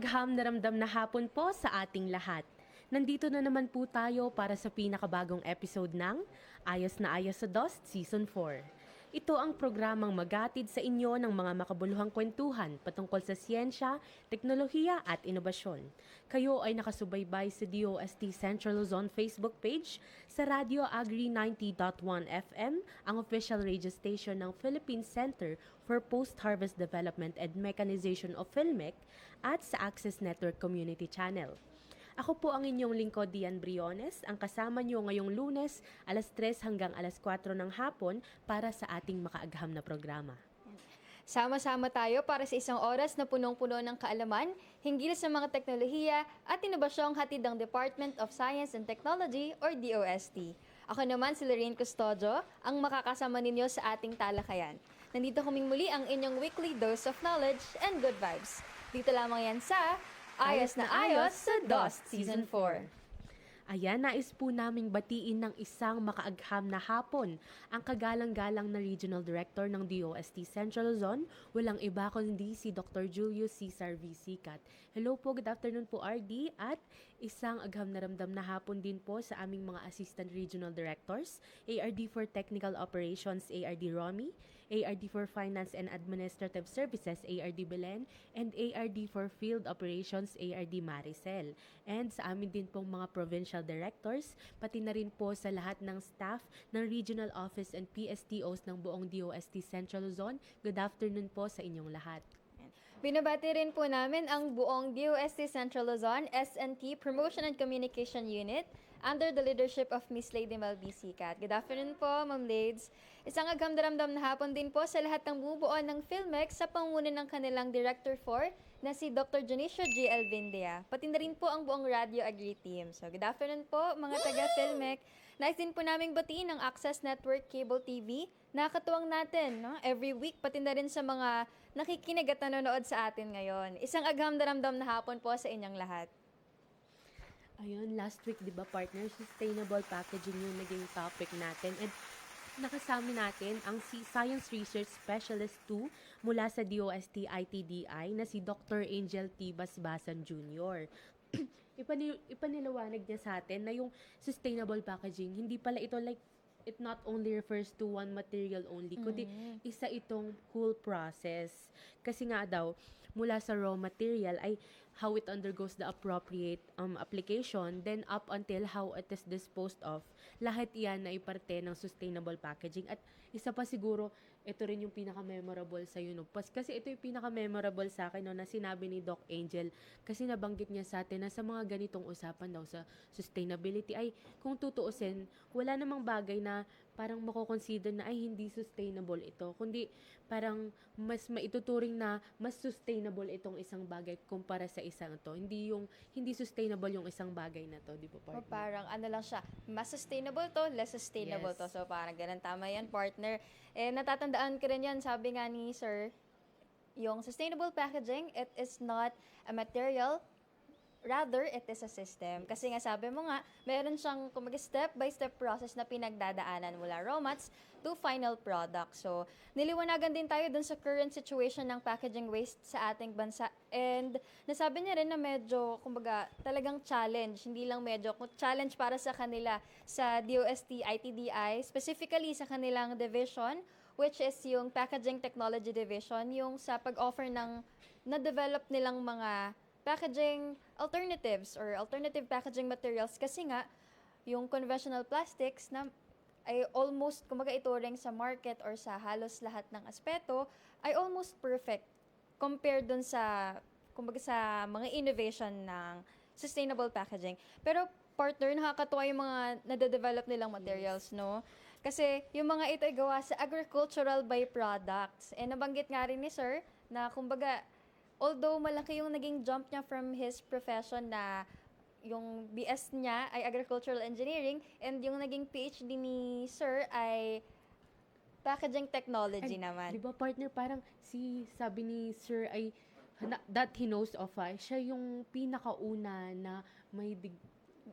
Gaham na ramdam na hapon po sa ating lahat. Nandito na naman po tayo para sa pinakabagong episode ng Ayos na Ayos sa DOST Season 4. Ito ang programang magatid sa inyo ng mga makabuluhang kwentuhan patungkol sa siyensya, teknolohiya at inobasyon. Kayo ay nakasubaybay sa DOST Central Luzon Facebook page, sa Radio Agri 90.1 FM, ang official radio station ng Philippine Center for Post-Harvest Development and Mechanization of PhilMec, at sa Access Network Community Channel. Ako po ang inyong lingkod, Dian Briones, ang kasama nyo ngayong Lunes, alas 3 hanggang alas 4 ng hapon para sa ating makaagham na programa. Sama-sama tayo para sa isang oras na punong-puno ng kaalaman, hinggil sa mga teknolohiya at inobasyong hatid ng Department of Science and Technology or DOST. Ako naman si Lorraine Custodio, ang makakasama ninyo sa ating talakayan. Nandito kaming muli ang inyong weekly dose of knowledge and good vibes. Dito lamang yan sa Ayos na Ayos sa DOST Season 4. Ayan, nais po naming batiin ng isang makaagham na hapon ang kagalang-galang na Regional Director ng DOST Central Luzon, walang iba kundi si Dr. Julius Cesar V. Sicat. Hello po, good afternoon po RD, at isang agham na ramdam na hapon din po sa aming mga Assistant Regional Directors, ARD for Technical Operations, ARD Romy, ARD for Finance and Administrative Services, ARD Belen, and ARD for Field Operations, ARD Maricel. And sa amin din pong mga provincial directors, pati na rin po sa lahat ng staff ng Regional Office and PSTOs ng buong DOST Central Luzon. Good afternoon po sa inyong lahat. Binabati rin po namin ang buong DOST Central Luzon S&T Promotion and Communication Unit under the leadership of Miss Lady Mel B. Sicat. Good afternoon po, Ma'am Lades. Isang agam-daramdam na hapon din po sa lahat ng bumubuo ng PhilMec sa pangunguna ng kanilang Director 4 na si Dr. Junicio G. Elvindia. Pati na rin po ang buong Radio Agri team. So, good afternoon po, mga taga-PhilMec. Nais din po naming batiin ang Access Network Cable TV. Nakakatuwang natin, no? Every week, pati na rin sa mga nakikinig at nanonood sa atin ngayon. Isang agam-daramdam na hapon po sa inyong lahat. Ayun, last week, di ba, partner, sustainable packaging yung naging topic natin. And nakasama natin ang Science Research Specialist 2 mula sa DOST ITDI na si Dr. Angel T. Basbasan Jr. Ipanilawanag niya sa atin na yung sustainable packaging, hindi pala ito like it not only refers to one material only, kundi isa itong whole process. Kasi nga daw, mula sa raw material ay how it undergoes the appropriate application, then up until how it is disposed of. Lahat yan ay parte ng sustainable packaging. At isa pa siguro, ito rin yung pinaka-memorable sa Unopus. Kasi ito yung pinaka-memorable sa akin, no, na sinabi ni Doc Angel. Kasi nabanggit niya sa atin na sa mga ganitong usapan daw sa sustainability ay kung tutuusin, wala namang bagay na parang mako-consider na ay hindi sustainable ito. Kundi parang mas maituturing na mas sustainable itong isang bagay kumpara sa isang to. Hindi sustainable yung isang bagay na to, di ba, partner? O parang ano lang siya, mas sustainable to, less sustainable to. So parang ganun, tama yan, partner. Natatandaan ko rin yan, sabi nga ni Sir, yung sustainable packaging, it is not a material, rather, it is a system. Kasi nga sabi mo nga, meron siyang kumbaga step-by-step process na pinagdadaanan mula raw mats to final product. So, niliwanagan din tayo dun sa current situation ng packaging waste sa ating bansa. And nasabi niya rin na medyo, kumbaga, talagang challenge. Hindi lang medyo, challenge para sa kanila sa DOST ITDI, specifically sa kanilang division, which is yung Packaging Technology Division, yung sa pag-offer ng na-develop nilang mga packaging alternatives or alternative packaging materials, kasi nga yung conventional plastics na ay almost kumbaga ituring sa market or sa halos lahat ng aspeto ay almost perfect compared dun sa kumbaga sa mga innovation ng sustainable packaging. Pero partner, nakakatuwa yung mga nade-develop nilang materials, no? Kasi yung mga ito ay gawa sa agricultural byproducts. Nabanggit nga rin ni Sir na kumbaga although malaki yung naging jump niya from his profession na yung BS niya ay agricultural engineering and yung naging PhD ni Sir ay packaging technology naman. Di ba, partner, parang sabi ni Sir ay that he knows of, siya yung pinakauna na may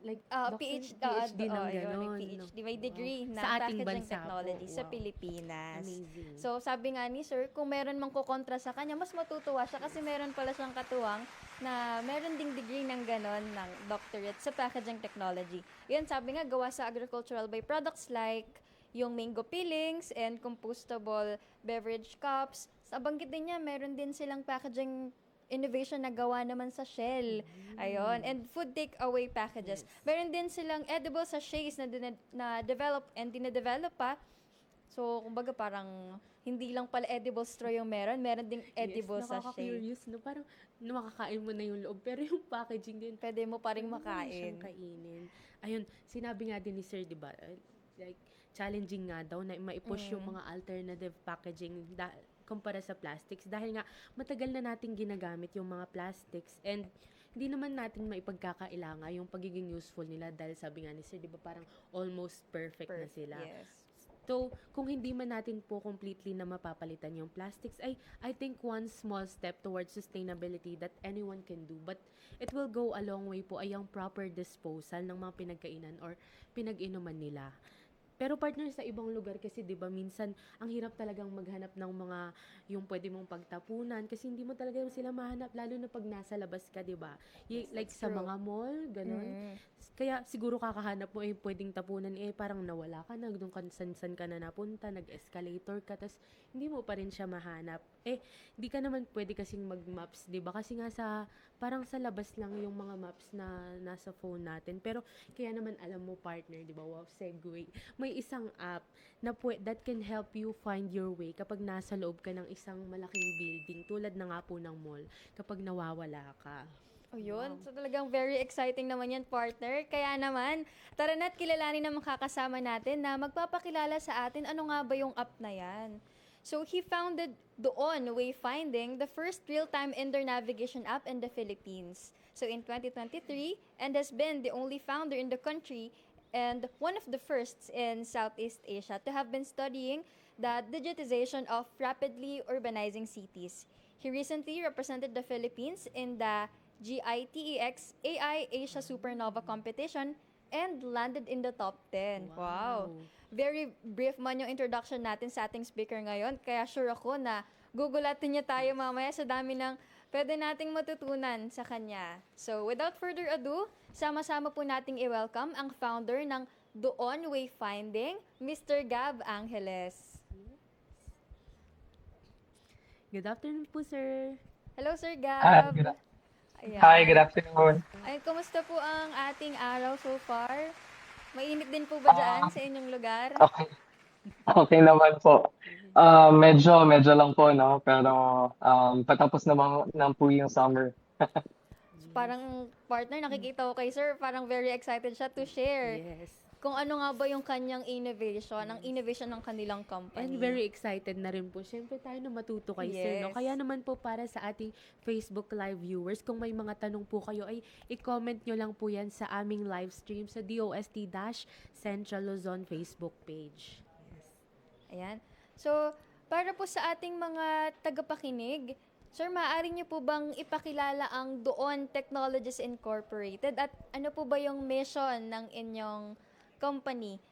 like PhD, ng may gano'n. PhD, may degree Wow. ng Sa ating packaging bansa technology po. sa Wow. Pilipinas. Amazing. So, sabi nga ni Sir, kung meron mang kukontra sa kanya, mas matutuwa siya kasi meron pala siyang katuwang na meron ding degree ng ganon, ng doctorate sa packaging technology. Yan, sabi nga, gawa sa agricultural byproducts like yung mango peelings and compostable beverage cups. Sa banggit din niya, meron din silang packaging innovation na gawa naman sa Shell. Ayun. And food takeaway packages. Yes. Meron din silang edible sachets na develop and dine-develop pa. So, kumbaga parang hindi lang pala edible straw yung meron ding edible Yes, sachet. nakaka-curious, no? Parang makakain mo na yung loob, pero yung packaging din, Pwede mo pa rin pwede mo rin siyang makain. kainin. Ayun, sinabi nga din ni Sir, di ba? Like, challenging nga daw na maipush yung mga alternative packaging kumpara sa plastics dahil nga matagal na nating ginagamit yung mga plastics and hindi naman natin maipagkakailanga yung pagiging useful nila dahil sabi nga ni Sir, di ba parang almost perfect na sila. Yes. So, kung hindi man natin po completely na mapapalitan yung plastics, I think one small step towards sustainability that anyone can do, but it will go a long way po ay yung proper disposal ng mga pinagkainan or pinag-inuman nila. Pero partner, sa ibang lugar kasi 'di ba minsan ang hirap talagang maghanap ng mga yung pwede mong pagtapunan kasi hindi mo talaga sila mahanap lalo na pag nasa labas ka, 'di ba? Like That's sa true. mga mall, ganun. Mm. Kaya siguro kakahanap mo pwedeng tapunan parang nawala ka na, doon ka san ka na napunta, nag-escalator ka, tas hindi mo pa rin siya mahanap. Di ka naman pwede kasing mag-maps, 'di ba? Kasi nga parang sa labas lang yung mga maps na nasa phone natin. Pero kaya naman alam mo partner, 'di ba? Wow, segue. May isang app na that can help you find your way kapag nasa loob ka ng isang malaking building tulad na nga po ng mall kapag nawawala ka. O yun, so talagang very exciting naman yan, partner. Kaya naman, tara na't kilalanin ng makakasama natin na magpapakilala sa atin ano nga ba yung app na yan. So he founded Doon Wayfinding, the first real-time indoor navigation app in the Philippines. So in 2023, and has been the only founder in the country and one of the firsts in Southeast Asia to have been studying the digitization of rapidly urbanizing cities. He recently represented the Philippines in the GITEX AI Asia Supernova competition and landed in the top 10. Wow. Very brief man yung introduction natin sa ating speaker ngayon. Kaya sure ako na gugulatin niya tayo mamaya sa dami ng pwede nating matutunan sa kanya. So, without further ado, sama-sama po nating i-welcome ang founder ng Doon Wayfinding, Mr. Gab Angeles. Good afternoon po, sir. Hello, Sir Hi, Gab. Ayan. hi, good afternoon. Ay, kumusta po ang ating araw so far? Mainit din po ba dyan sa inyong lugar? Okay, okay naman po. Medyo lang po, no? Pero patapos naman po yung summer. Parang partner, nakikita ko kay sir, parang very excited siya to share Yes. kung ano nga ba yung kanyang innovation, ang innovation ng kanilang company. And very excited na rin po. Siyempre tayo na matuto kay Sir, no? Yes. Kaya naman po para sa ating Facebook Live viewers, kung may mga tanong po kayo, ay i-comment nyo lang po yan sa aming live stream sa DOST-Central Luzon Facebook page. Yes. Ayan. So, para po sa ating mga tagapakinig, sir, maaari niyo po bang ipakilala ang Doon Technologies Incorporated at ano po ba yung mission ng inyong company?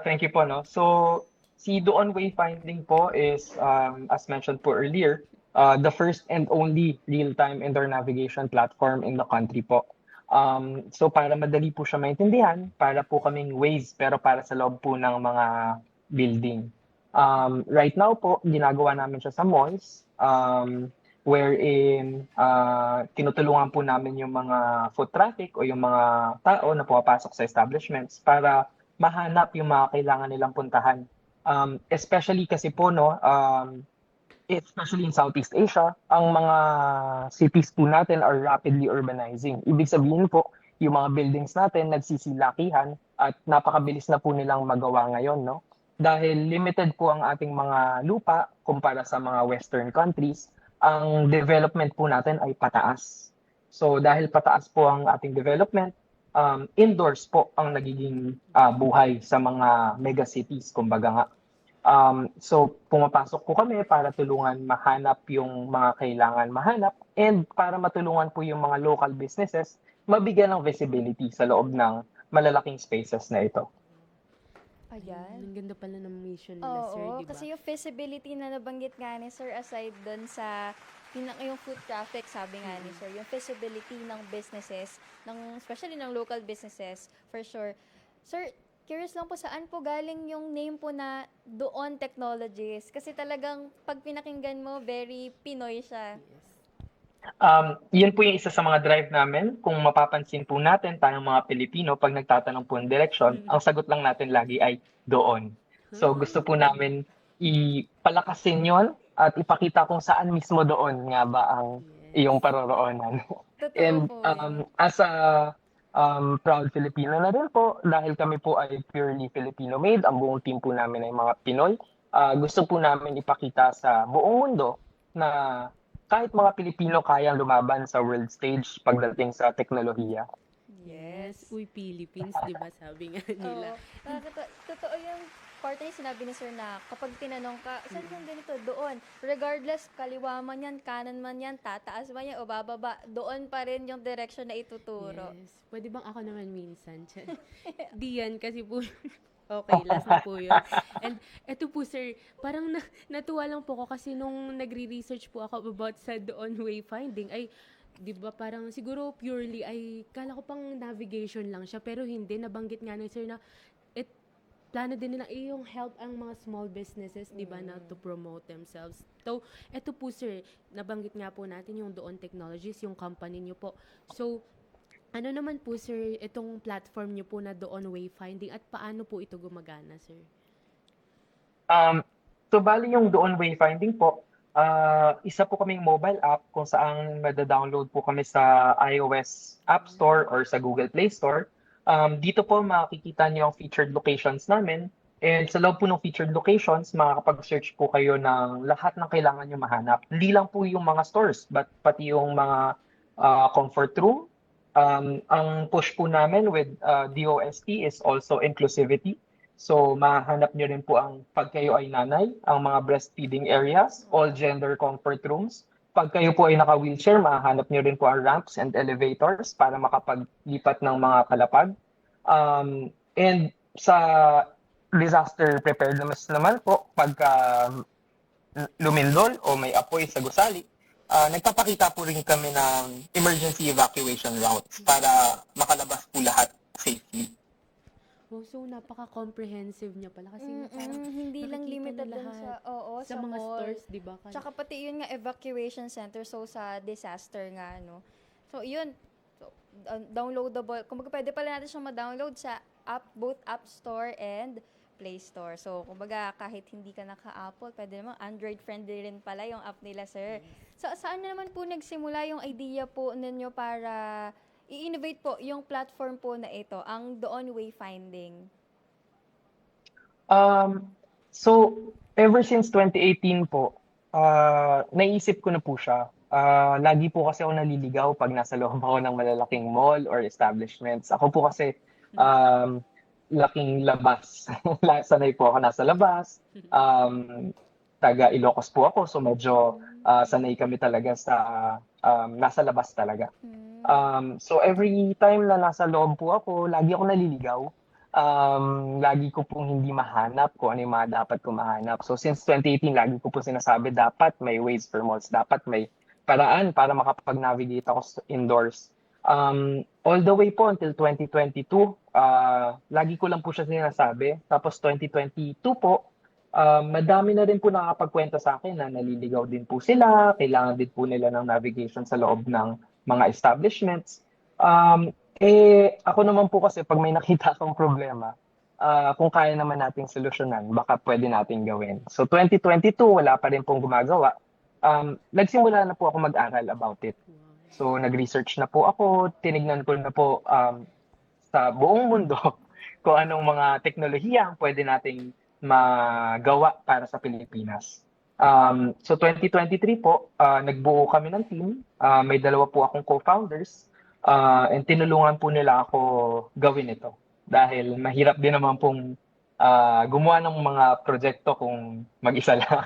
Thank you po, no? So, si Doon Wayfinding po is, as mentioned po earlier, the first and only real-time indoor navigation platform in the country po. So, para madali po siya maintindihan, para po kaming Waze, pero para sa loob po ng mga building. Right now po, ginagawa namin siya sa malls, wherein tinutulungan po namin yung mga foot traffic o yung mga tao na pumapasok sa establishments para mahanap yung mga kailangan nilang puntahan. Especially kasi po, no, especially in Southeast Asia, ang mga cities po natin are rapidly urbanizing. Ibig sabihin po, yung mga buildings natin nagsisilakihan at napakabilis na po nilang magawa ngayon, no? Dahil limited po ang ating mga lupa kumpara sa mga Western countries, ang development po natin ay pataas. So dahil pataas po ang ating development, indoors po ang nagiging buhay sa mga megacities, kumbaga nga. So pumapasok po kami para tulungan mahanap yung mga kailangan mahanap and para matulungan po yung mga local businesses mabigyan ng visibility sa loob ng malalaking spaces na ito. Ayan. Ang ganda pala ng mission nila, sir, Oo, di ba? kasi yung feasibility na nabanggit nga ni Sir, aside dun sa yung foot traffic, sabi nga ni Sir, yung feasibility ng businesses, especially ng local businesses, for sure. Sir, curious lang po, saan po galing yung name po na Doon Technologies? Kasi talagang pag pinakinggan mo, very Pinoy siya. Yes. Yun po yung isa sa mga drive namin. Kung mapapansin po natin, tayong mga Pilipino, pag nagtatanong po ng direksyon, ang sagot lang natin lagi ay doon. So gusto po namin ipalakasin yon at ipakita kung saan mismo doon nga ba ang Yes. iyong paroroonan. Totoo And po yun. as a proud Filipino na rin po, dahil kami po ay purely Filipino-made, ang buong team po namin ay mga Pinoy, gusto po namin ipakita sa buong mundo na kahit mga Pilipino kayang lumaban sa world stage pagdating sa teknolohiya. Yes. Uy, Philippines, di ba? Sabi nga nila. Oo. Totoo yung part na yung sinabi ni Sir na kapag tinanong ka, saan yung ganito? Doon. Regardless, kaliwa man yan, kanan man yan, tataas man yan, o bababa, doon pa rin yung direction na ituturo. Yes. Pwede bang ako naman minsan? Di yan, kasi po, okay, last na po yun. And eto po, sir, parang natuwa lang po ako kasi nung nagre-research po ako about sa Doon Wayfinding, ay, di ba parang siguro purely ay, kala ko pang navigation lang siya, pero hindi, nabanggit nga ni sir na, plano din nila yung help ang mga small businesses, di ba, na to promote themselves. So, eto po sir, nabanggit nga po natin yung Doon Technologies, yung company niyo po. So, ano naman po sir, itong platform niyo po na Doon Wayfinding at paano po ito gumagana, sir? So bali yung Doon Wayfinding po, isa po kaming mobile app kung saan mada-download po kami sa iOS App Store or sa Google Play Store. Dito po makikita niyo ang featured locations namin. And sa loob po ng featured locations, makakapag-search po kayo ng lahat ng kailangan nyo mahanap. Hindi lang po yung mga stores, but pati yung mga comfort room. Ang push po namin with DOST is also inclusivity. So, mahanap nyo rin po ang pag kayo ay nanay, ang mga breastfeeding areas, all gender comfort rooms. Pag kayo po ay naka-wheelchair, mahanap nyo rin po ang ramps and elevators para makapaglipat ng mga kalapag. And sa disaster preparedness naman po, pagka lumindol o may apoy sa gusali, nagpapakita po rin kami ng emergency evacuation routes para makalabas po lahat safely. Oh, so napaka-comprehensive niya pala kasi nga parang Hindi lang nakikita limited na dun lahat sa sa mga mall. stores, di ba? Tsaka pati yun nga, evacuation center, so sa disaster nga, no? So, yun, so, downloadable. Kumbaga, pwede pala natin siyang ma-download sa both App Store and Play Store. So, kumbaga, kahit hindi ka naka-Apple, pwede naman, Android-friendly rin pala yung app nila, sir. So, saan naman po nagsimula yung idea po ninyo para i-innovate po yung platform po na ito, ang Doon Wayfinding? So, ever since 2018 po, naisip ko na po siya. Lagi po kasi ako naliligaw pag nasa loob ako ng malalaking mall or establishments. Ako po kasi laking labas. Sanay po ako nasa labas. Taga Ilocos po ako, so medyo sanay kami talaga sa nasa labas talaga. So every time na nasa loob po ako, lagi ako naliligaw. Lagi ko pong hindi mahanap kung ano yung mga dapat ko mahanap. So since 2018, lagi ko po sinasabi, dapat may ways for malls, dapat may paraan para makapag-navigate ako indoors. All the way po until 2022, lagi ko lang po siya sinasabi. Tapos 2022 po, madami na rin po nakakapagkwento sa akin na naliligaw din po sila, kailangan din po nila ng navigation sa loob ng mga establishments. Ako naman po kasi pag may nakita akong problema, kung kaya naman nating solusyonan, baka pwede nating gawin. So 2022, wala pa rin pong gumagawa. Nagsimula na po ako mag-aral about it. So nag-research na po ako, tinignan ko na po sa buong mundo kung anong mga teknolohiya ang pwede nating magawa para sa Pilipinas. So 2023 po, nagbuo kami ng team. May dalawa po akong co-founders. And tinulungan po nila ako gawin ito. Dahil mahirap din naman pong gumawa ng mga proyekto kung mag-isa lang.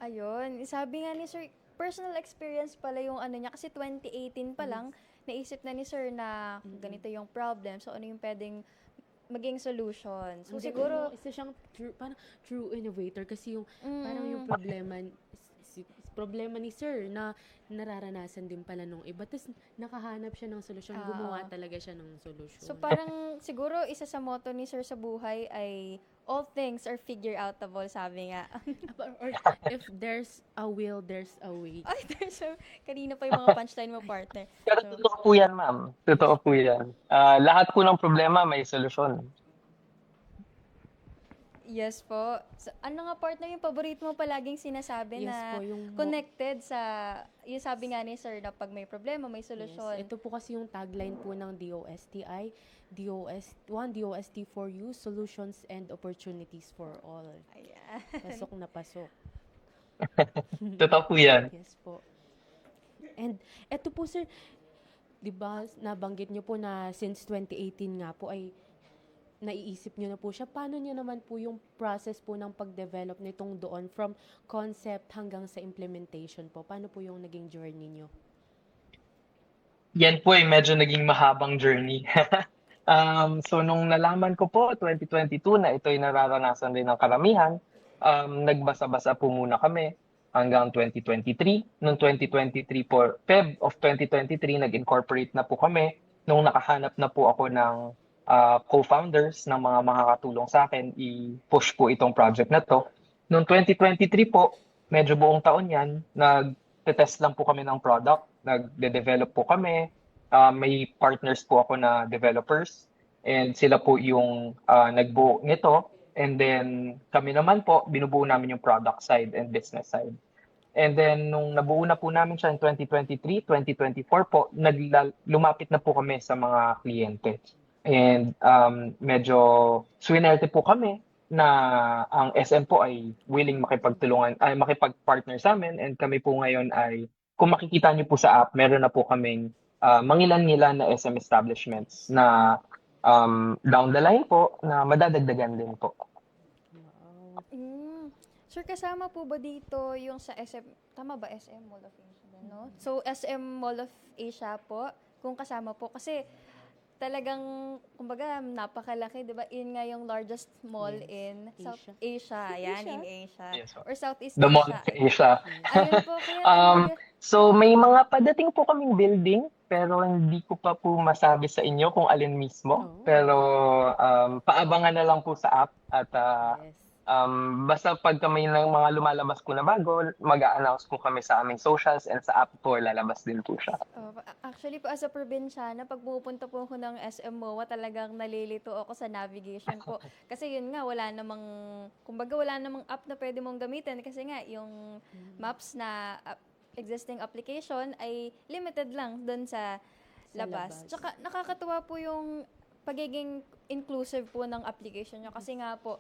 Ayun, sabi nga ni Sir, personal experience pala yung ano niya. Kasi 2018 pa lang, naisip na ni sir na ganito yung problem. So, ano yung pwedeng maging solution. So, Hindi, siguro, isa siyang parang true innovator kasi yung parang yung mm, problema ni sir na nararanasan din pala nung iba. Tapos nakahanap siya ng solusyon. Gumawa Oo. talaga siya ng solusyon. So parang siguro isa sa motto ni Sir sa buhay ay all things are figure outable, sabi nga. Or if there's a will, there's a way. Ay, there's a, kanina pa yung mga punchline mo, partner. Pero So, totoo po yan, ma'am. Totoo po yan. Lahat po ng problema may solusyon. yes po. So, ano nga partner yung paborito mo palaging sinasabi Yes na po, yung connected sa, yung sabi nga ni Sir na pag may problema, may solusyon. Yes. Ito po kasi yung tagline po ng DOSTI. DOST for you, solutions and opportunities for all. Ayan. Pasok na pasok. Totoo po yan. Yes po. And eto po sir, 'di ba, nabanggit niyo po na since 2018 nga po ay naiisip niyo na po siya. Paano niyo naman po yung process po ng pag-develop nitong doon from concept hanggang sa implementation po? Paano po yung naging journey niyo? Yan po ay medyo naging mahabang journey. So nung nalaman ko po 2022 na ito ay nararanasan din ng karamihan, nagbasa-basa po muna kami hanggang 2023. Noong 2023 po, Feb of 2023, nag-incorporate na po kami. Nung nakahanap na po ako ng co-founders ng mga makakatulong sa akin, i-push po itong project na to. Noong 2023 po, medyo buong taon yan, nag-test lang po kami ng product, nagde-develop po kami. May partners po ako na developers and sila po yung nagbuo nito. And then kami naman po, binubuo namin yung product side and business side. And then nung nabuo na po namin siya in 2023, 2024 po, lumapit na po kami sa mga kliyente. And medyo swinerte po kami na ang SM po ay willing makipagtulungan, ay makipag-partner sa amin, and kami po ngayon ay, kung makikita niyo po sa app, meron na po kaming mangilan-ngilan na SM establishments na down the line po na madadagdagan din po. Wow. Sir, kasama po ba dito yung sa SM, tama ba SM Mall of Asia din, no? So, SM Mall of Asia po, kung kasama po, kasi talagang, kumbaga, napakalaki, di ba? Yun nga yung largest mall Yes, in South Asia. Asia. Ayan, Asia? in Asia. Yes, po. Or Southeast The Mall Asia. of Asia. Ayun po, kaya Um, kumbaga, so may mga padating po kaming building, pero hindi ko pa po masabi sa inyo kung alin mismo. Oh. Pero paabangan na lang po sa app at Yes. basta pag kami ng mga lumalabas po na bago, mag-a-announce po kami sa aming socials, and sa app po lalabas din po siya. actually po, as a probinsyana, pag pumupunta po ako ng SM MOA, talagang nalilito ako sa navigation po. Kasi yun nga, wala namang, kumbaga wala namang app na pwede mong gamitin. Kasi nga, yung maps na existing application ay limited lang doon sa labas. labas. Tsaka nakakatuwa po yung pagiging inclusive po ng application nyo. Kasi nga po,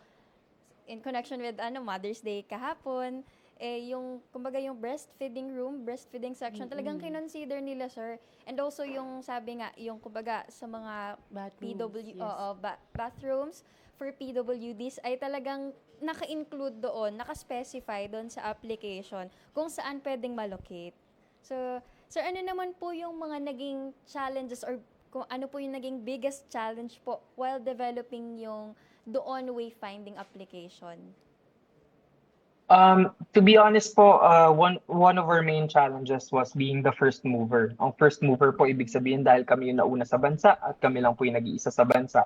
in connection with Mother's Day kahapon, yung, kumbaga yung breastfeeding room, breastfeeding section, talagang kinonsider nila, sir. And also yung, sabi nga, yung, kumbaga, sa mga Bathrooms, yes. bathrooms for PWDs ay talagang naka-include doon, naka-specify doon sa application kung saan pwedeng malocate. So, sir, ano naman po yung mga naging challenges or kung ano po yung naging biggest challenge po while developing yung doon wayfinding application? To be honest po, one of our main challenges was being the first mover. Ang first mover po, ibig sabihin dahil kami yung nauna sa bansa at kami lang po yung nag-iisa sa bansa.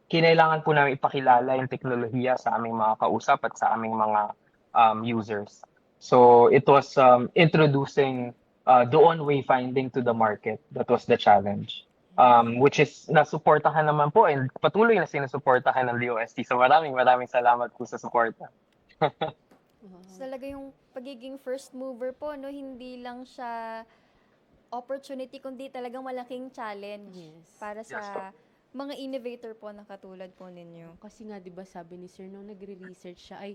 Kinailangan po namin ipakilala yung teknolohiya sa aming mga kausap at sa aming mga users. So it was introducing doon wayfinding to the market. That was the challenge. Which is nasuportahan naman po and patuloy na sinusuportahan ng DOST. So maraming salamat po sa suporta. So, talaga yung pagiging first mover po, no, hindi lang siya opportunity, kundi talagang malaking challenge Yes. para sa Yes po. mga innovator po na katulad po ninyo. Kasi nga, di ba sabi ni Sir, nung nagre-research siya ay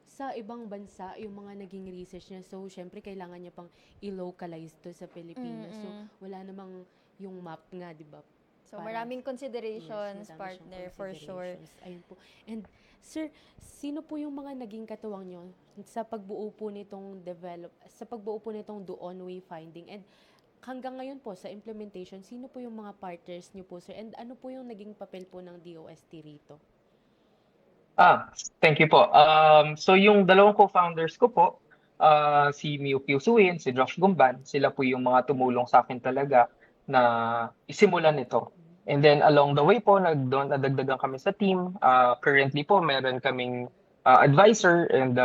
sa ibang bansa, yung mga naging research niya. So, syempre, kailangan niya pang i-localize to sa Pilipinas. So, wala namang yung map nga, di ba? So, Para- maraming considerations, Yes, madami partner, siyang for sure. considerations. Ayun po. And Sir, sino po yung mga naging katuwang nyo sa pagbuo po nitong Doon Wayfinding, and hanggang ngayon po sa implementation, sino po yung mga partners nyo po, sir, and ano po yung naging papel po ng DOST rito? Ah, Thank you po. So yung dalawang co-founders ko po, si Mio Piusuin, si Josh Gumban, sila po yung mga tumulong sa akin talaga na isimulan ito. And then along the way po, nadagdagan kami sa team. Currently po, meron kaming advisor and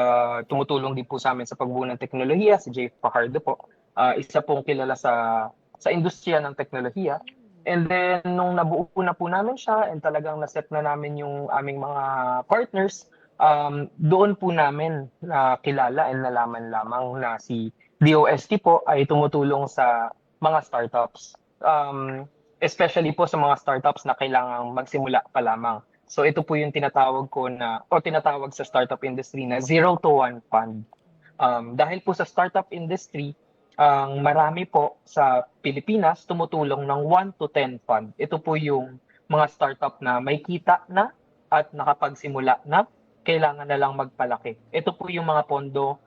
tumutulong din po sa amin sa pagbuo ng teknolohiya, si Jay Fajardo po. Isa pong kilala sa industriya ng teknolohiya. And then, nung nabuo na po namin siya and talagang naset na namin yung aming mga partners, doon po namin nakilala and nalaman lamang na si DOST po ay tumutulong sa mga startups. Especially po sa mga startups na kailangang magsimula pa lamang. So ito po yung tinatawag ko tinatawag sa startup industry na 0 to 1 fund. Dahil po sa startup industry, ang marami po sa Pilipinas tumutulong ng 1 to 10 fund. Ito po yung mga startup na may kita na at nakapagsimula na, kailangan na lang magpalaki. Ito po yung mga pondo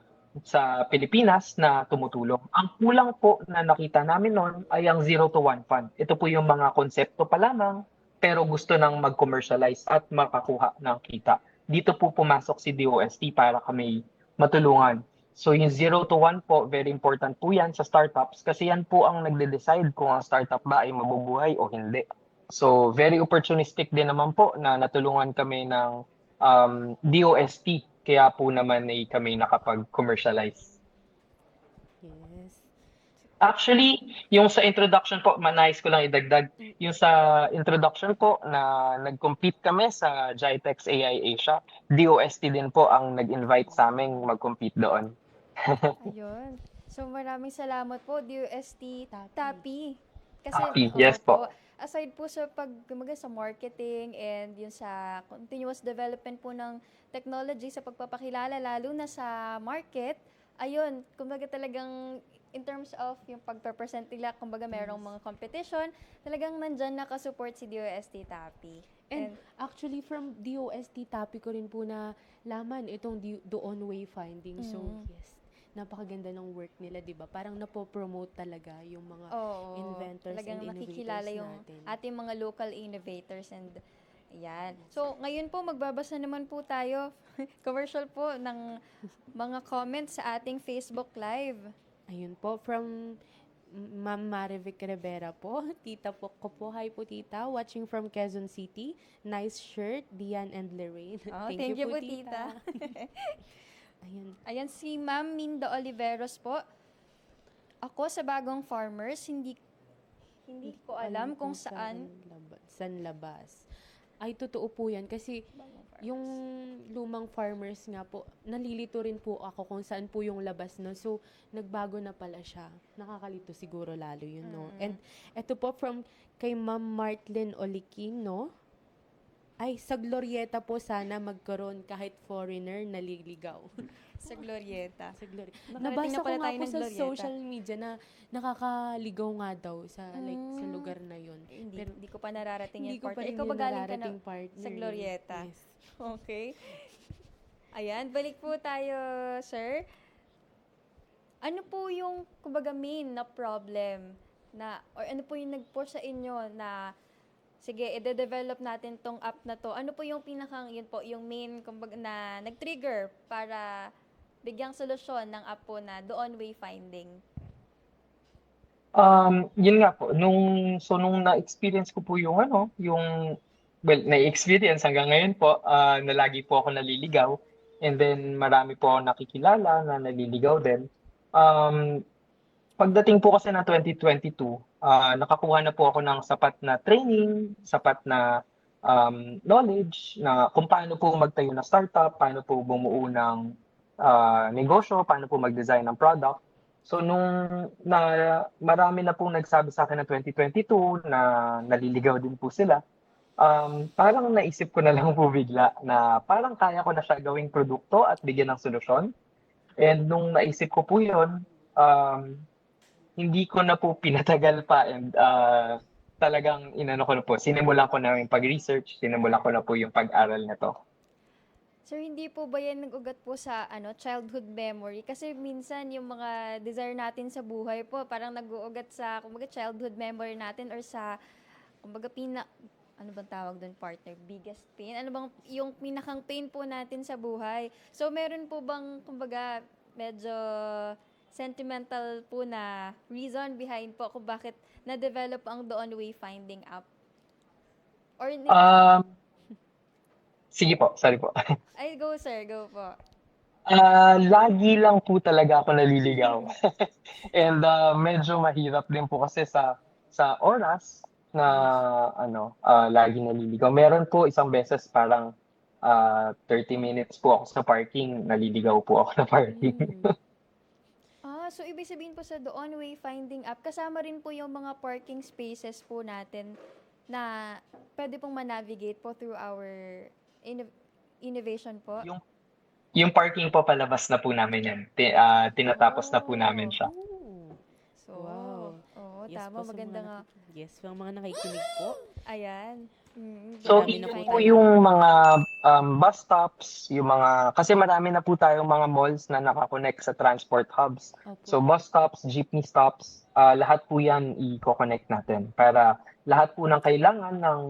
sa Pilipinas na tumutulong. Ang kulang po na nakita namin noon ay ang 0 to 1 fund. Ito po yung mga konsepto pa lamang pero gusto nang mag-commercialize at makakuha ng kita. Dito po pumasok si DOST para kami matulungan. So yung 0 to 1 po, very important po yan sa startups kasi yan po ang nagde-decide kung ang startup ba ay mabubuhay o hindi. So very opportunistic din naman po na natulungan kami ng DOST, kaya po naman ay kami nakapag-commercialize. Yes. Actually, yung sa introduction po, manais ko lang idagdag. Yung sa introduction po na nag-compete kami sa GITEX AI Asia, DOST din po ang nag-invite sa amin mag-compete doon. Ayun. So, maraming salamat po, DOST Tapi. Kasi, Tapi, yes po. aside po sa sa marketing and yun sa continuous development po ng technology sa pagpapakilala, lalo na sa market, ayun, kumbaga talagang in terms of yung pagpe-present nila, kumbaga merong mga competition, talagang nandyan nakasupport si DOST Tapi. And actually, from DOST topic ko rin po na laman itong Doon Wayfinding. So, yes, napakaganda ng work nila, di ba? Parang napopromote talaga yung mga inventors talagang and innovators nakikilala yung natin. ating mga local innovators and yan. So, ngayon po, magbabasa naman po tayo, commercial po, ng mga comments sa ating Facebook Live. Ayun po, from Ma'am Marivic Rivera po. Tita po ko po. Hi po, tita. Watching from Quezon City. Nice shirt, Dian and Lorraine. Oh, thank you po, tita. Ayun. Ayan, si Ma'am Minda Oliveros po. Ako sa bagong farmers, hindi ko alam kung saan. Saan labas. Ay, totoo po yan. Kasi yung lumang farmers nga po, nalilito rin po ako kung saan po yung labas, no? So, nagbago na pala siya. Nakakalito siguro lalo yun, no? And eto po from kay Ma'am Martlin Olikino. Ay, sa Glorieta po sana magkaroon kahit foreigner naliligaw. Sa Glorieta. Sa Glorieta. Nakarating Nabasa na ko pala nga tayo po ng sa Glorieta. social media na nakakaligaw nga daw sa sa lugar na yun. Hindi ko pa nararating Hindi yan, ko pa partner. rin Ikaw yun ba galing ka na nararating, partner, sa eh. Glorieta? Yes. Okay. Ayan, balik po tayo, sir. Ano po yung, kumbaga, main na problem na, or ano po yung nag-push sa inyo na, sige, i-develop natin tong app na to. Ano po yung yun po, yung main, kumbaga, na nag-trigger para bigyang solusyon ng app po na Doon Wayfinding? Yun nga po, nung na-experience ko po yung na-experience hanggang ngayon po, na lagi po ako naliligaw, and then marami po ako nakikilala na naliligaw din. Pagdating po kasi ng 2022, nakakuha na po ako ng sapat na training, sapat na knowledge na kung paano po magtayo ng startup, paano po bumuo ng negosyo, paano po mag-design ng product. So marami na pong nagsabi sa akin ng 2022 na naliligaw din po sila, parang naisip ko na lang po bigla na parang kaya ko na siya gawing produkto at bigyan ng solusyon. And nung naisip ko po yun, hindi ko na po pinatagal pa and talagang sinimulan ko na yung pag-research, sinimulan ko na po yung pag-aral na to. Sir, hindi po ba yan nag-ugat po sa childhood memory? Kasi minsan yung mga desire natin sa buhay po, parang nag-uugat sa, kumbaga, childhood memory natin or sa, kumbaga, ano bang tawag doon, partner? Biggest pain? Ano bang yung pinakang pain po natin sa buhay? So, meron po bang, kumbaga, medyo sentimental po na reason behind po kung bakit na-develop ang The On Way Finding app? Or, Um, Sige po, sorry po. ay, go sir, go po. Lagi lang po talaga ako naliligaw. And medyo mahirap din po kasi sa oras na lagi naliligaw. Meron po isang beses parang 30 minutes po ako sa parking, naliligaw po ako na parking. So ibig sabihin po sa The On Way Finding app, kasama rin po yung mga parking spaces po natin na pwede pong manavigate po through our innovation po. Yung parking po palabas na po namin yan. Tinatapos na po namin siya. Oh. So, Wow. oo, Yes tama, po sa maganda nga. Yes, sa mga nakikinig po. Ayan. So, Marami na even po po tayo. yung mga bus stops, yung mga, kasi marami na po tayong mga malls na nakakonect sa transport hubs. Opo. So, bus stops, jeepney stops, lahat po yan i-connect natin para lahat po ng kailangan ng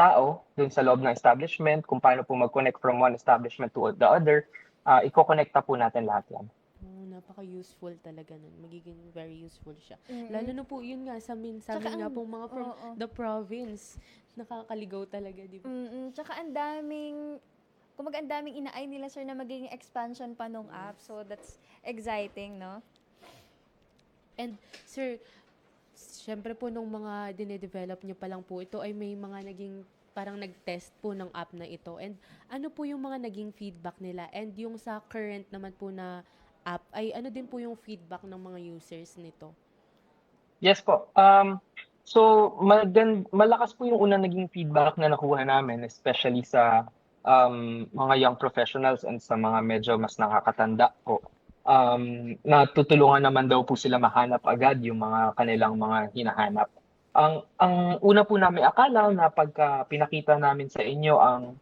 tao dun sa loob ng establishment, kung paano po mag-connect from one establishment to the other, i-connecta po natin lahat yan. Oh, napaka-useful talaga nun. Magiging very useful siya. Mm-mm. Lalo na po yun nga sa amin Tsaka nga ang- pong mga from oo. the province. Nakakaligaw talaga, di ba? Tsaka ang daming inaay nila sir na magiging expansion pa nung app. So that's exciting, no? And sir, syempre po nung mga dinedevelop nyo pa lang po ito ay may mga naging parang nag-test po ng app na ito. And ano po yung mga naging feedback nila? And yung sa current naman po na app, ay ano din po yung feedback ng mga users nito? Yes po. So, malakas po yung unang naging feedback na nakuha namin, especially sa mga young professionals and sa mga medyo mas nakakatanda po. Natutulungan naman daw po sila mahanap agad yung mga kanilang mga hinahanap. Ang una po namin akala na pagka pinakita namin sa inyo ang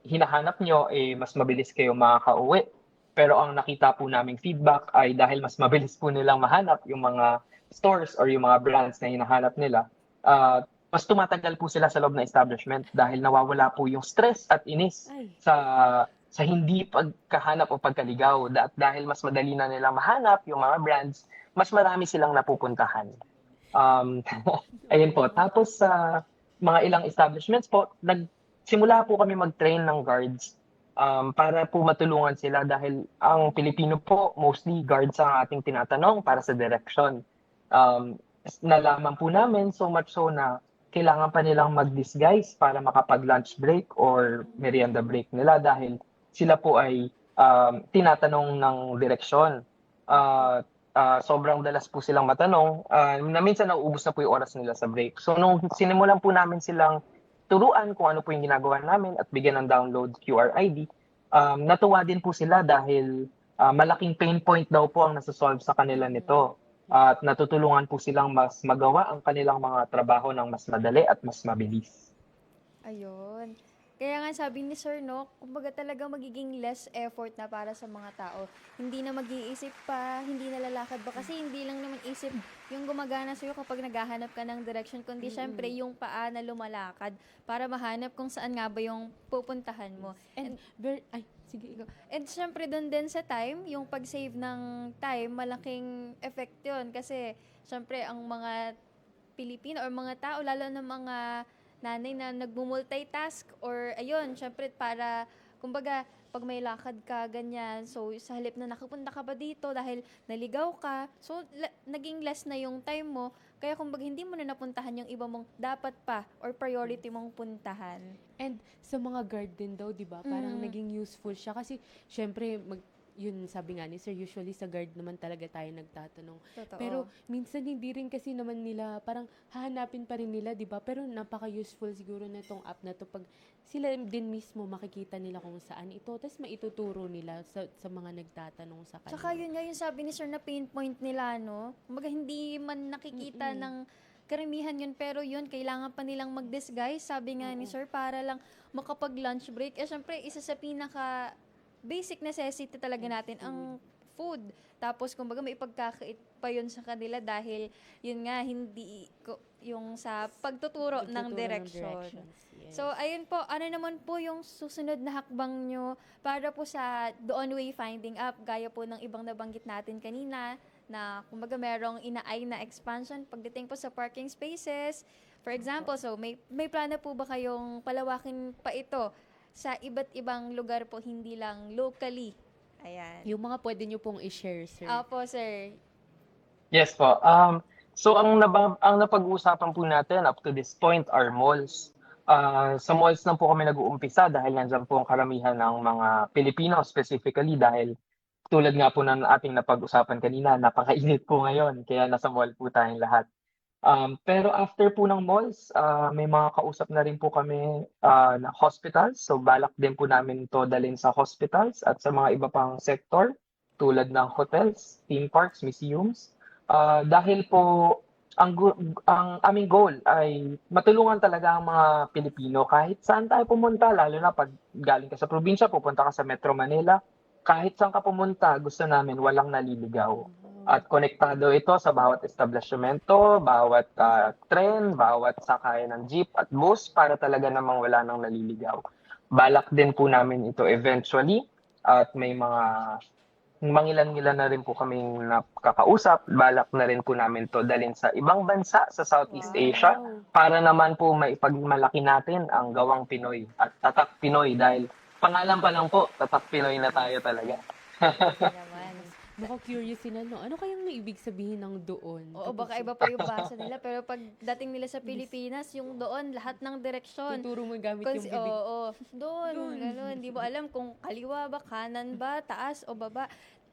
hinahanap nyo, mas mabilis kayo makakauwi. Pero ang nakita po naming feedback ay dahil mas mabilis po nilang mahanap yung mga stores or yung mga brands na hinahanap nila, mas tumatagal po sila sa loob ng establishment dahil nawawala po yung stress at inis Ay. sa hindi pagkahanap o pagkaligaw. Dahil mas madali na nilang mahanap yung mga brands, mas marami silang napupuntahan. Ayun po. Tapos sa mga ilang establishments po, nagsimula po kami mag-train ng guards para po matulungan sila dahil ang Pilipino po, mostly guards ang ating tinatanong para sa direction. Nalaman po namin so much so na kailangan pa nilang mag-disguise para makapag-lunch break or merienda break nila dahil sila po ay tinatanong ng direksyon. Sobrang dalas po silang matanong na minsan nauubos na po yung oras nila sa break. So nung sinimulan po namin silang turuan kung ano po yung ginagawa namin at bigyan ng download QR ID, natuwa din po sila dahil malaking pain point daw po ang nasasolve sa kanila nito. At natutulungan po silang mas magawa ang kanilang mga trabaho ng mas madali at mas mabilis. Ayun. Kaya nga sabi ni Sir, no, kumbaga talaga magiging less effort na para sa mga tao. Hindi na mag-iisip pa, hindi na lalakad ba? Kasi hindi lang naman isip yung gumagana sa'yo kapag naghahanap ka ng direction, kundi syempre yung paa na lumalakad para mahanap kung saan nga ba yung pupuntahan mo. And sige. And syempre doon din sa time, yung pag-save ng time, malaking effect yun. Kasi syempre ang mga Pilipino or mga tao, lalo na mga nanay na nagmumultitask or ayun, syempre para, kumbaga, pag may lakad ka, ganyan, so sa halip na nakapunta ka ba dito dahil naligaw ka, so naging less na yung time mo, kaya kumbaga hindi mo na napuntahan yung iba mong dapat pa or priority mong puntahan. And sa mga guard din daw, di ba? Parang naging useful siya. Kasi, syempre, yun sabi nga ni Sir, usually sa guard naman talaga tayo nagtatanong. Totoo. Pero minsan hindi rin kasi naman nila, parang hahanapin pa rin nila, di ba? Pero napaka-useful siguro na itong app na to pag sila din mismo makikita nila kung saan ito, tapos maituturo nila sa mga nagtatanong sa kanila. Tsaka yun nga yung sabi ni Sir na pain point nila, no? Kumbaga hindi man nakikita ng karamihan yun, pero yun, kailangan pa nilang mag-disguise, sabi nga ni Sir, para lang makapag-lunch break. Syempre, isa sa pinaka basic necessity talaga natin ang food. Tapos, kumbaga, may ipagkakait pa yun sa kanila dahil, yun nga, hindi, yung sa pagtuturo ng direksyon. Yes. So, ayun po, ano naman po yung susunod na hakbang nyo para po sa Doon Wayfinding app, gaya po ng ibang nabanggit natin kanina, na kumbaga merong inaay na expansion pagdating po sa parking spaces. For example, so may plano po ba kayong palawakin pa ito sa iba't ibang lugar po, hindi lang locally? Ayan. Yung mga pwede nyo pong i-share, sir. Opo, sir. Yes po. So ang napag-uusapan po natin up to this point are malls. Sa malls lang po kami nag-uumpisa dahil nandiyan po ang karamihan ng mga Pilipino specifically dahil tulad nga po ng ating napag-usapan kanina, napakainit po ngayon kaya nasa mall po tayong lahat. Pero after po ng malls, may mga kausap na rin po kami na hospitals. So balak din po namin to dalhin sa hospitals at sa mga iba pang sector tulad ng hotels, theme parks, museums. Dahil po ang aming goal ay matulungan talaga ang mga Pilipino kahit saan tayo pumunta, lalo na pag galing ka sa probinsya, pupunta ka sa Metro Manila, kahit saan ka pumunta, gusto namin walang naliligaw. At konektado ito sa bawat establishmento, bawat tren, bawat sakay ng jeep at bus para talaga namang wala nang naliligaw. Balak din po namin ito eventually at may mga mangilan-ngilan na rin po kaming nakakausap. Balak na rin po namin to dalhin sa ibang bansa sa Southeast Asia para naman po maipagmalaki natin ang gawang Pinoy at tatak Pinoy dahil pangalan pa lang po, tatak Pinoy na tayo talaga. Naman. Baka curious sila, no? Ano kayang ibig sabihin ng doon? Oo, baka iba pa yung basa nila. Pero pag dating nila sa Pilipinas, yung doon, lahat ng direksyon. Tuturo mo gamit yung bibig. Oo, doon, gano'n. Hindi mo alam kung kaliwa ba, kanan ba, taas o baba.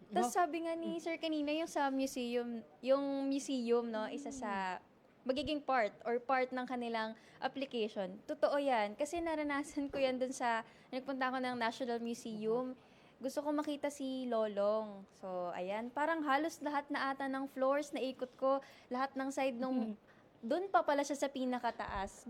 Tapos sabi nga ni Sir kanina, yung museum, no, isa sa magiging part ng kanilang application. Totoo yan. Kasi naranasan ko yan dun sa, nagpunta ako ng National Museum. Gusto ko makita si Lolong. So, ayan. Parang halos lahat na ata ng floors na ikot ko, lahat ng side nung, doon pa pala siya sa pinakataas.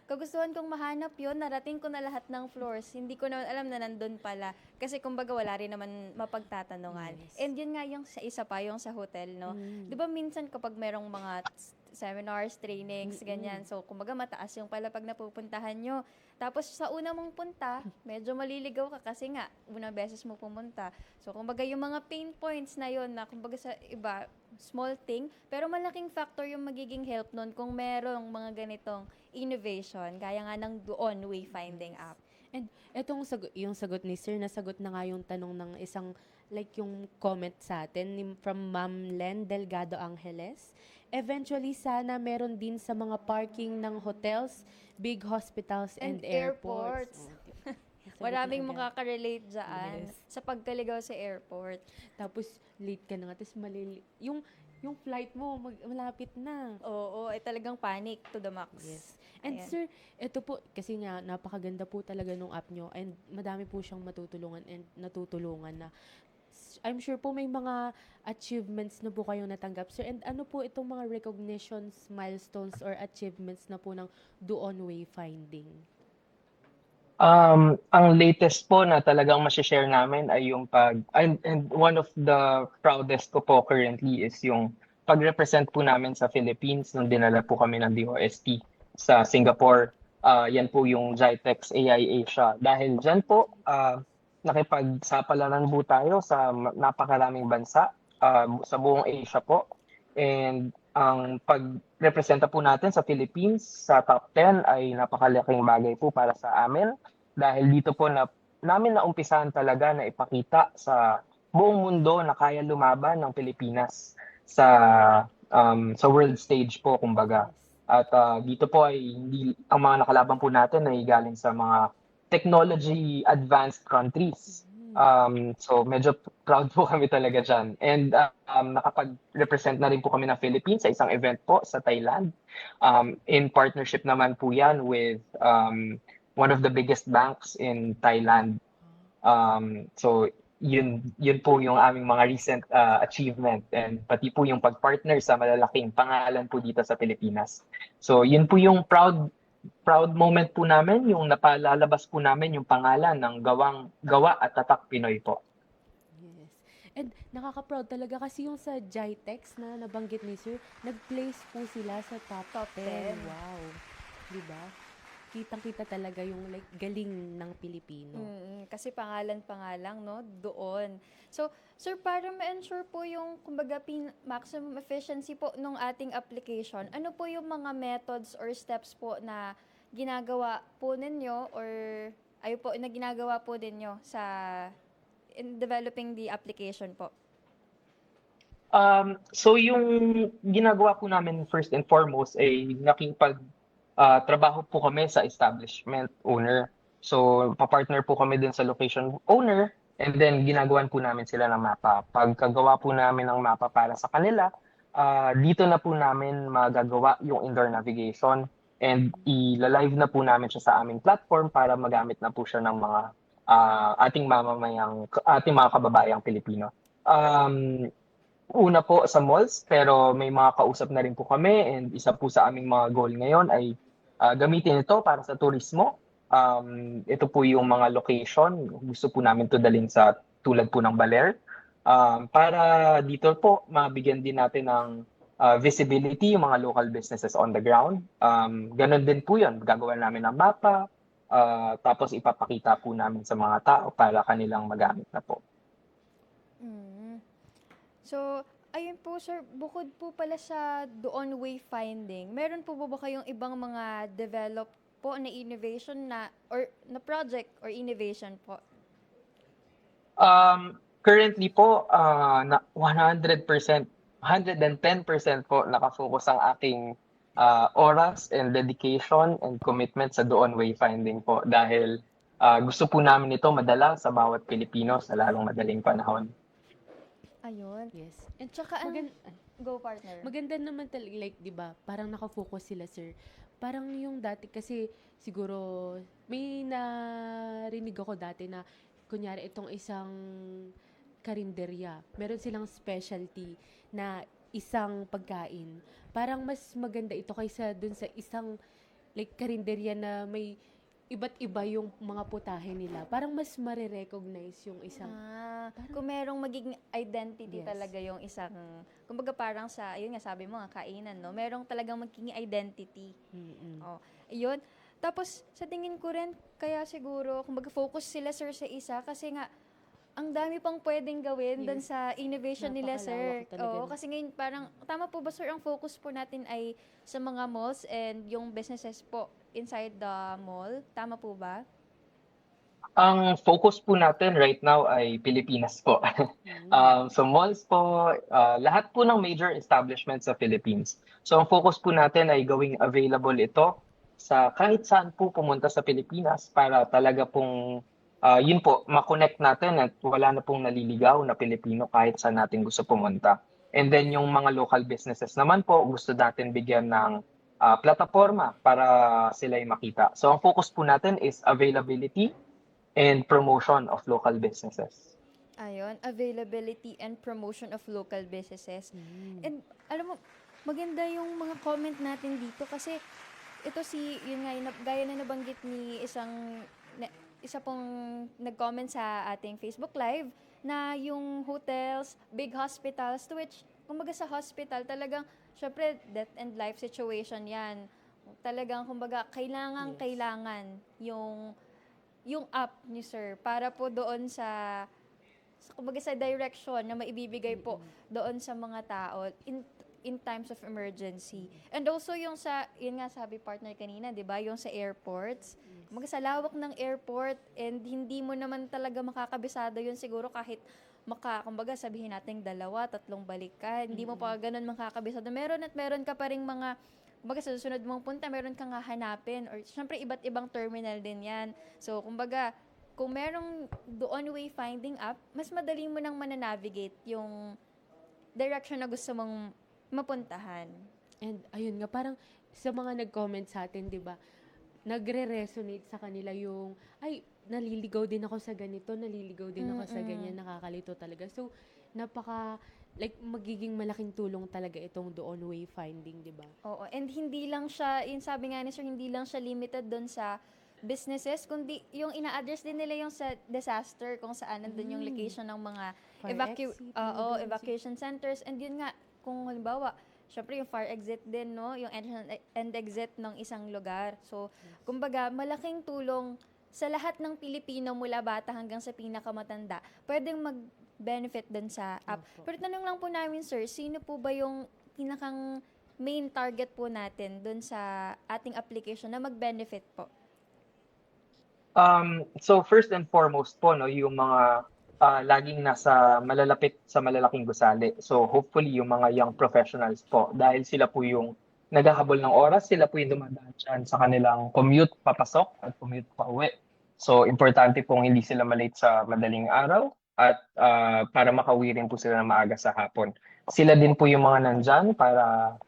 Kagustuhan kong mahanap yon, narating ko na lahat ng floors. Hindi ko naman alam na nandun pala. Kasi kumbaga wala rin naman mapagtatanungan. Yes. And yun nga yung sa isa pa, yung sa hotel, no? Di ba minsan kapag merong mga seminars, trainings, ganyan. So, kumbaga mataas yung pala pag napupuntahan nyo. Tapos sa una mong punta, medyo maliligaw ka kasi nga, unang beses mo pumunta. So, kumbaga yung mga pain points na yon na kumbaga sa iba, small thing, pero malaking factor yung magiging help nun kung merong mga ganitong innovation, gaya nga ng Doon Wayfinding app. And etong yung sagot ni Sir, nasagot na nga yung tanong ng isang, like yung comment sa atin from Ma'am Len Delgado Angeles. Eventually, sana meron din sa mga parking ng hotels, big hospitals, and airports. Maraming makaka-relate dyan Yes. sa pagkaligaw sa airport. Tapos, late ka na nga. Tapos, yung flight mo, malapit na. Oo, ay talagang panic to the max. Yes. And Ayan. sir, ito po, kasi nga, napakaganda po talaga nung app nyo and madami po siyang matutulungan and natutulungan na. I'm sure po may mga achievements na po kayong natanggap, sir. And ano po itong mga recognitions, milestones, or achievements na po ng Doon Wayfinding? Ang latest po na talagang masishare namin ay yung and one of the proudest ko po currently is yung pag-represent po namin sa Philippines nung dinala po kami ng DOST sa Singapore. Yan po yung GITEX AI Asia. Dahil dyan po, nakipagsapalaran po tayo sa napakaraming bansa sa buong Asia po. And ang pag-representa po natin sa Philippines sa top 10 ay napakalaking bagay po para sa amin dahil dito po namin naumpisahan talaga na ipakita sa buong mundo na kaya lumaban ng Pilipinas sa world stage po kumbaga. At dito po ay hindi ang mga nakalaban po natin ay galing sa mga technology advanced countries. So medyo proud po kami talaga dyan. And nakapag-represent na rin po kami ng Philippines sa isang event po sa Thailand. In partnership naman po yan with one of the biggest banks in Thailand. So yun po yung aming mga recent achievement and pati po yung pag-partner sa malalaking pangalan po dito sa Pilipinas. So yun po yung proud proud moment po namin yung napalalabas po namin yung pangalan ng gawa at tatak Pinoy po. Yes. And nakaka-proud talaga kasi yung sa GITEX na nabanggit ni Sir, nag-place po sila sa top Top 10. 10. Wow. 'Di ba? Kitang-kita talaga yung like galing ng Pilipino. Kasi pangalan pa nga lang, no? Doon. So, sir, para ma-ensure po yung, kumbaga, maximum efficiency po nung ating application, ano po yung mga methods or steps po na ginagawa po ninyo or na ginagawa po ninyo sa in developing the application po? So yung ginagawa po namin first and foremost ay trabaho po kami sa establishment owner. So papartner po kami din sa location owner and then ginagawan po namin sila ng mapa. Pagkagawa po namin ng mapa para sa kanila, dito na po namin magagawa yung indoor navigation and ilalive na po namin siya sa aming platform para magamit na po siya ng mga ating mga kababayang Pilipino. Una po sa malls, pero may mga kausap na rin po kami and isa po sa aming mga goal ngayon ay gamitin ito para sa turismo. Ito po yung mga location. Gusto po namin to dalhin sa tulad po ng Baler. Para dito po, mabigyan din natin ng visibility yung mga local businesses on the ground. Ganon din po yun. Gagawa namin ng mapa, tapos ipapakita po namin sa mga tao para kanilang magamit na po. Mm. So, ayun po sir, bukod po pala sa doon wayfinding, meron po ba kayong ibang mga develop po na innovation or na project or innovation po? Currently po, na 100%, 110% po nakafocus ang aking oras and dedication and commitment sa doon wayfinding po dahil gusto po namin ito madala sa bawat Pilipino sa lalong madaling panahon. Ayun. Yes. And tsaka go partner. Maganda naman talaga, like, di ba, parang nakafocus sila, sir. Parang yung dati, kasi siguro, may narinig ako dati na, kunyari, itong isang karinderya, meron silang specialty na isang pagkain. Parang mas maganda ito kaysa dun sa isang, like, karinderya na may iba't iba yung mga putahe nila. Parang mas marirecognize yung isang, Kung merong magiging identity Yes. talaga yung isang, kumbaga parang sa, ayun nga sabi mo nga, kainan, no? Merong talagang magiging identity. Oh, ayun. Tapos, sa tingin ko rin, kaya siguro, kumbaga focus sila sir sa isa kasi nga, ang dami pang pwedeng gawin Yes. doon sa innovation nila, sir. Napakalawak talaga Oo, nun. kasi ngayon parang, tama po ba sir, ang focus po natin ay sa mga malls and yung businesses po inside the mall? Tama po ba? Ang focus po natin right now ay Pilipinas po. So malls po, lahat po ng major establishments sa Philippines. So ang focus po natin ay gawing available ito sa kahit saan po pumunta sa Pilipinas para talaga pong yun po, makonect natin at wala na pong naliligaw na Pilipino kahit saan natin gusto pumunta. And then yung mga local businesses naman po, gusto natin bigyan ng plataforma para sila ay makita. So ang focus po natin is availability and promotion of local businesses. Ayun, availability and promotion of local businesses. And alam mo, maganda yung mga comment natin dito kasi ito yun nga, gaya na nabanggit ni isa pong nag-comment sa ating Facebook Live na yung hotels, big hospitals, to which, kumbaga sa hospital, talagang, syempre, death and life situation yan. Talagang, kumbaga, kailangan yung app ni sir para po doon sa kumbaga sa direction na maibibigay po doon sa mga tao in times of emergency. And also yung yun nga sabi partner kanina, 'di ba, yung sa airports. Kumbaga sa lawak ng airport and hindi mo naman talaga makakabisado yun siguro kahit kumbaga sabihin natin 2, 3 balikan, hindi mo pa ganun makakabisado. Meron ka pa ring mga kumbaga sa susunod mong punta, meron kang hahanapin or syempre iba't ibang terminal din yan. So, kumbaga, kung merong doon wayfinding app, mas madali mo nang mananavigate yung direction na gusto mong mapuntahan. And ayun nga, parang sa mga nag-comment sa atin, di ba, nagre-resonate sa kanila yung, ay, naliligaw din ako sa ganito, naliligaw din ako sa ganyan, nakakalito talaga. So, like magiging malaking tulong talaga itong doon wayfinding, di ba? Oo, and hindi lang siya, yung sabi nga ni sir, hindi lang siya limited doon sa businesses, kundi yung ina-address din nila yung sa disaster, kung saan nandun yung location ng mga Fire exit, mga ganun. evacuation centers. And yun nga, kung halimbawa, syempre yung fire exit din, no? Yung entrance and exit ng isang lugar. So, kumbaga, malaking tulong sa lahat ng Pilipino mula bata hanggang sa pinakamatanda, pwedeng mag-benefit din sa app. Opo. Pero tanong lang po namin, sir, sino po ba yung pinakang main target po natin dun sa ating application na mag-benefit po? So first and foremost po, no, yung mga laging nasa malalapit sa malalaking gusali. So hopefully yung mga young professionals po, dahil sila po yung naghahabol ng oras, sila po yung dumadaan dyan sa kanilang commute papasok at commute pa uwi. So importante pong hindi sila malate sa madaling araw at para makauwi rin po sila ng maaga sa hapon. Sila din po yung mga nandyan para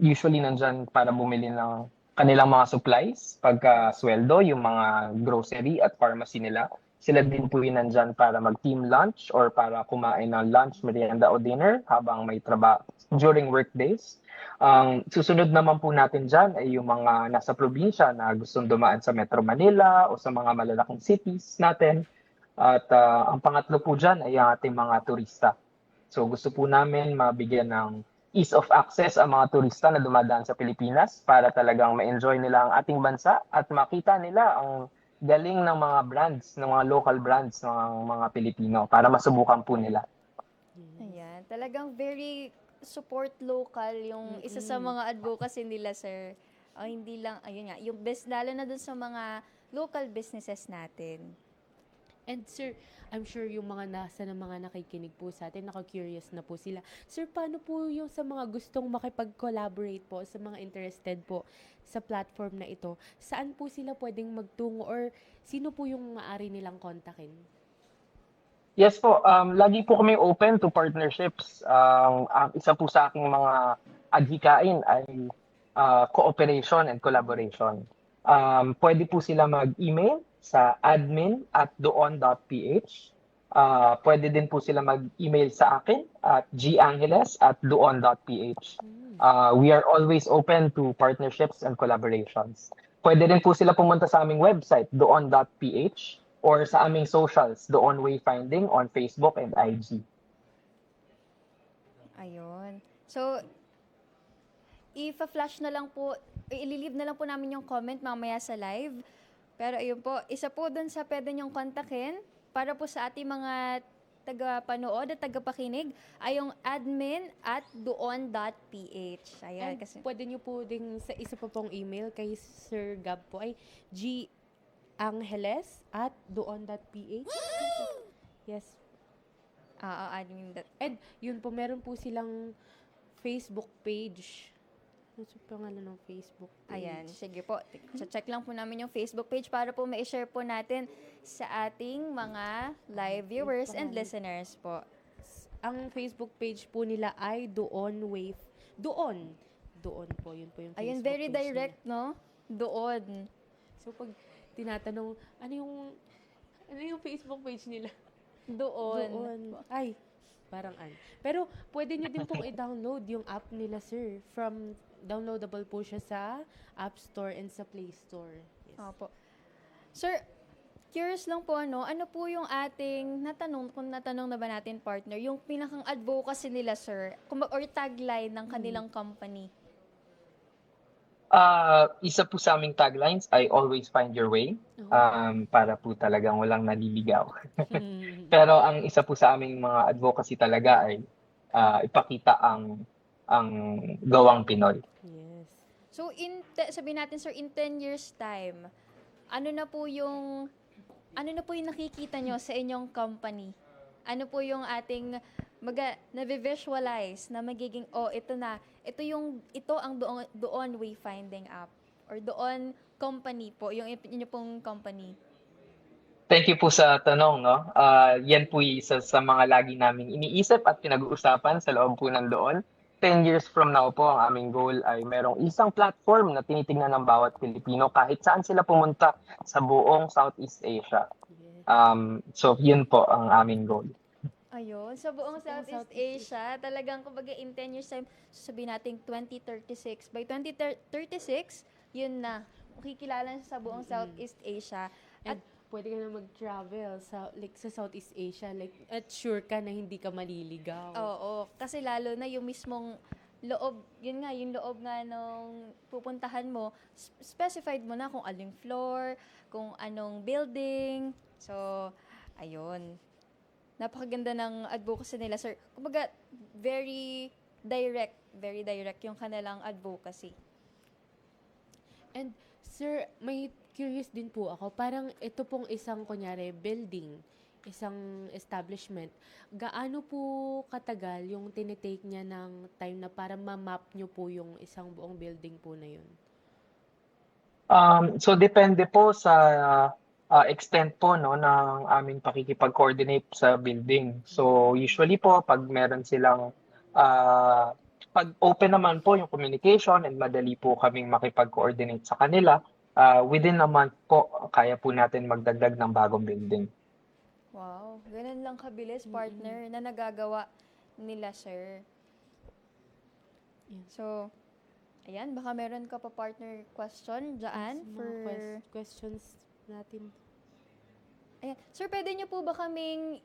usually nandyan para bumili ng kanilang mga supplies, pagka sweldo, yung mga grocery at pharmacy nila. Sila din po yun nandyan para mag-team lunch or para kumain ng lunch, merienda o dinner habang may trabaho during workdays. Susunod naman po natin dyan ay yung mga nasa probinsya na gustong dumaan sa Metro Manila o sa mga malalaking cities natin. At ang pangatlo po dyan ay ang ating mga turista. So gusto po namin mabigyan ng ease of access ang mga turista na dumadaan sa Pilipinas para talagang ma-enjoy nila ang ating bansa at makita nila ang galing ng mga brands, ng mga local brands ng mga Pilipino para masubukan po nila. Ayan, talagang very support local yung isa sa mga advocacy nila, sir. Hindi lang, ayun nga, yung lalo na dun sa mga local businesses natin. And sir, I'm sure yung mga nakikinig po sa atin, naka-curious na po sila. Sir, paano po yung sa mga gustong makipag-collaborate po, sa mga interested po sa platform na ito? Saan po sila pwedeng magtungo or sino po yung maaari nilang kontakin? Yes po, lagi po kami open to partnerships. Ang isa po sa aking mga adhikain ay cooperation and collaboration. Pwede po sila mag-email sa admin@doon.ph. Pwede din po sila mag-email sa akin at gangeles@doon.ph. We are always open to partnerships and collaborations. Pwede din po sila pumunta sa aming website, doon.ph, or sa aming socials, Doon Wayfinding on Facebook and IG. Ayun. So, i-flash na lang po, ililib na lang po namin yung comment mamaya sa live. Pero ayun po, isa po dun sa pwede niyong kontakin para po sa ating mga taga-panood at taga-pakinig ay yung admin@doon.ph. Ayan, And kasi pwede nyo po ding sa isa pa pong email kay Sir Gab po ay gangeles@doon.ph. Yes. admin. And yun po, meron po silang Facebook page. Ano sa pangalan ng Facebook page? Ayan, sige po. Check lang po namin yung Facebook page para po ma-share po natin sa ating mga live viewers and listeners po. Ang Facebook page po nila ay Doon Wave. Doon. Doon po. Yun po yung Facebook Ayun, very page direct, no? Doon. nila. So, pag tinatanong, ano yung Facebook page nila? Doon. Ay, parang Pero, pwede nyo din pong i-download yung app nila, sir. Downloadable po siya sa App Store and sa Play Store. Yes. Opo. Sir, curious lang po, ano po yung ating kung natanong na ba natin, partner, yung pinakang advocacy nila, sir, or tagline ng kanilang company? Isa po sa aming taglines ay always find your way, para po talagang walang naliligaw. Pero ang isa po sa aming mga advocacy talaga ay ipakita ang gawang Pinoy. Yes. So, sabihin natin, sir, in 10 years time, ano na po yung nakikita nyo sa inyong company? Ano po yung ating na-visualize na magiging, ito ang Doon Wayfinding app or Doon company po, yung inyo pong company. Thank you po sa tanong, no? Yan po isa sa mga lagi naming iniisip at pinag-uusapan sa loob po ng Doon. 10 years from now po, ang aming goal ay merong isang platform na tinitingnan ng bawat Pilipino kahit saan sila pumunta sa buong Southeast Asia. So, yun po ang aming goal. Ayun, sa buong Sa buong Southeast Southeast Asia, talagang kumbaga in 10 years time, sasabihin natin 2036. By 2036, yun na, makikilala na siya sa buong Southeast Asia. At And pwede ka na mag-travel sa Southeast Asia. Like, at sure ka na hindi ka maliligaw. oo, kasi lalo na yung mismong loob, yun nga, yung loob nga nung pupuntahan mo, specified mo na kung aling floor, kung anong building. So, ayun. Napakaganda ng advocacy nila, sir. Kumbaga, very direct yung kanilang advocacy. And sir, may curious din po ako. Parang ito pong isang, kunyari, building, isang establishment. Gaano po katagal yung tinitake niya ng time na para ma-map nyo po yung isang buong building po na yun? So depende po sa extent po no ng aming pakikipag-coordinate sa building. So usually po pag meron silang pag open naman po yung communication and madali po kaming makipag-coordinate sa kanila, within a month po kaya po natin magdagdag ng bagong building. Wow, ganun lang kabilis, partner, na nagagawa nila, sir. Yeah. So, ayan, baka meron ka pa, partner, question dyan Mga for... questions natin. Ayan. Sir, pwede niyo po ba kaming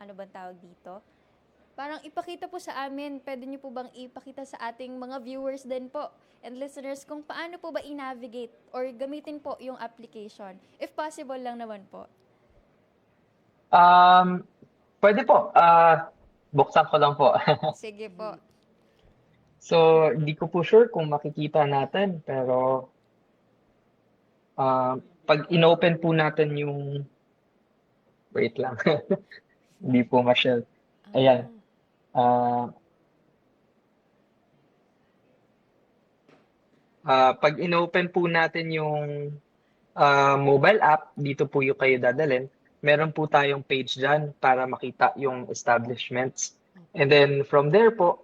ano bang tawag dito? Parang ipakita po sa amin, pwede niyo po bang ipakita sa ating mga viewers din po and listeners kung paano po ba i-navigate or gamitin po yung application? If possible lang naman po. Pwede po. Buksan ko lang po. Sige po. So, hindi ko po sure kung makikita natin, pero pag inopen po natin yung... Wait lang. Hindi po ma-share. Ayan. Pag inopen po natin yung mobile app, dito po yung kayo dadalhin. Meron po tayong page dyan para makita yung establishments. And then from there po,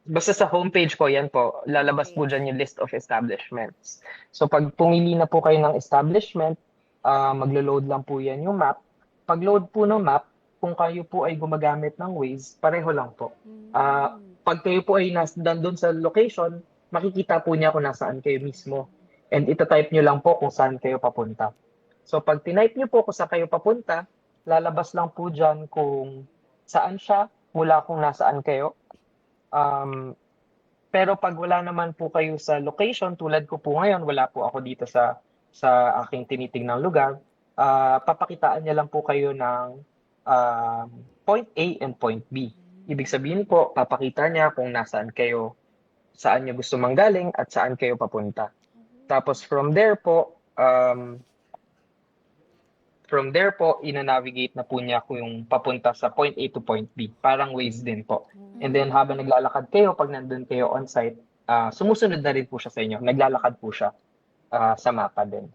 basta sa homepage po, yan po, lalabas po dyan yung list of establishments. So pag pumili na po kayo ng establishment, maglo-load lang po yan yung map. Pag load po ng map, kung kayo po ay gumagamit ng Waze, pareho lang po. Pag kayo po ay nandun sa location, makikita po niya kung nasaan kayo mismo. And itatype nyo lang po kung saan kayo papunta. So pag tinype nyo po kung saan kayo papunta, lalabas lang po dyan kung saan siya, mula kung nasaan kayo. Pero pag wala naman po kayo sa location, tulad ko po ngayon, wala po ako dito sa aking tinitingnang lugar, papakitaan niya lang po kayo ng point A and point B. Ibig sabihin po, papakita niya kung nasaan kayo, saan niyo gusto manggaling at saan kayo papunta. Tapos from there po, ina-navigate na po niya kung yung papunta sa point A to point B. Parang Waze din po. And then habang naglalakad kayo, pag nandun kayo on-site, sumusunod na rin po siya sa inyo. Naglalakad po siya sa mapa din.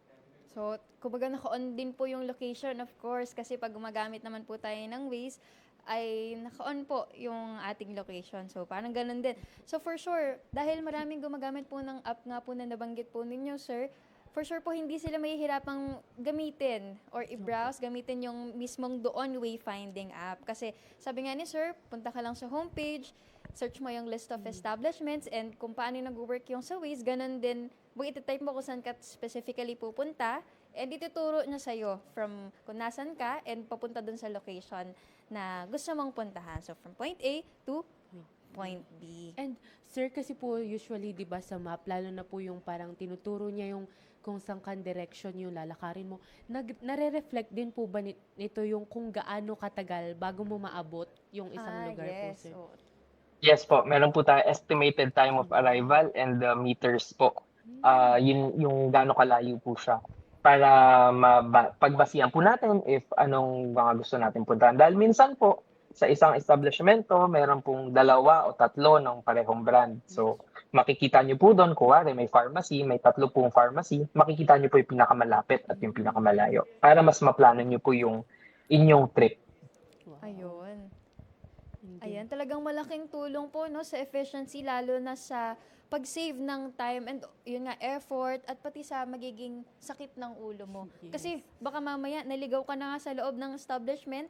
So, kumbaga naka-on din po yung location, of course, kasi pag gumagamit naman po tayo ng Waze, ay naka-on po yung ating location. So, parang ganun din. So, for sure, dahil maraming gumagamit po ng app nga po na nabanggit po ninyo, sir, for sure po hindi sila mahihirapang gamitin or i-browse, gamitin yung mismong doon wayfinding app. Kasi sabi nga ni sir, punta ka lang sa homepage, search mo yung list of establishments and kung paano nag-work yung sa Waze, ganun din, iti-type mo kung saan ka specifically pupunta and ituturo niya sa'yo from kung nasan ka and papunta dun sa location na gusto mong puntahan. So, from point A to point B. And sir, kasi po usually 'di ba sa map, lalo na po yung parang tinuturo niya yung kung saan kan direction yung lalakarin mo. Nare-reflect din po ba nito yung kung gaano katagal bago mo maabot yung isang lugar po, Yes. sir? Oh. Yes po, meron po tayo estimated time of arrival and meters po. Yun yung gaano kalayo po siya. Para pagbasihan po natin if anong mga gusto natin puntahan. Dahil minsan po, sa isang establishmento, meron pong 2 o 3 ng parehong brand. So, makikita nyo po doon, kuwari may pharmacy, may 3 pong pharmacy, makikita nyo po yung pinakamalapit at yung pinakamalayo. Para mas maplano nyo po yung inyong trip. Wow. Ayun. Hindi. Ayan, talagang malaking tulong po no sa efficiency lalo na sa pag-save ng time and yun nga effort at pati sa magiging sakit ng ulo mo. Yes. Kasi baka mamaya naligaw ka na nga sa loob ng establishment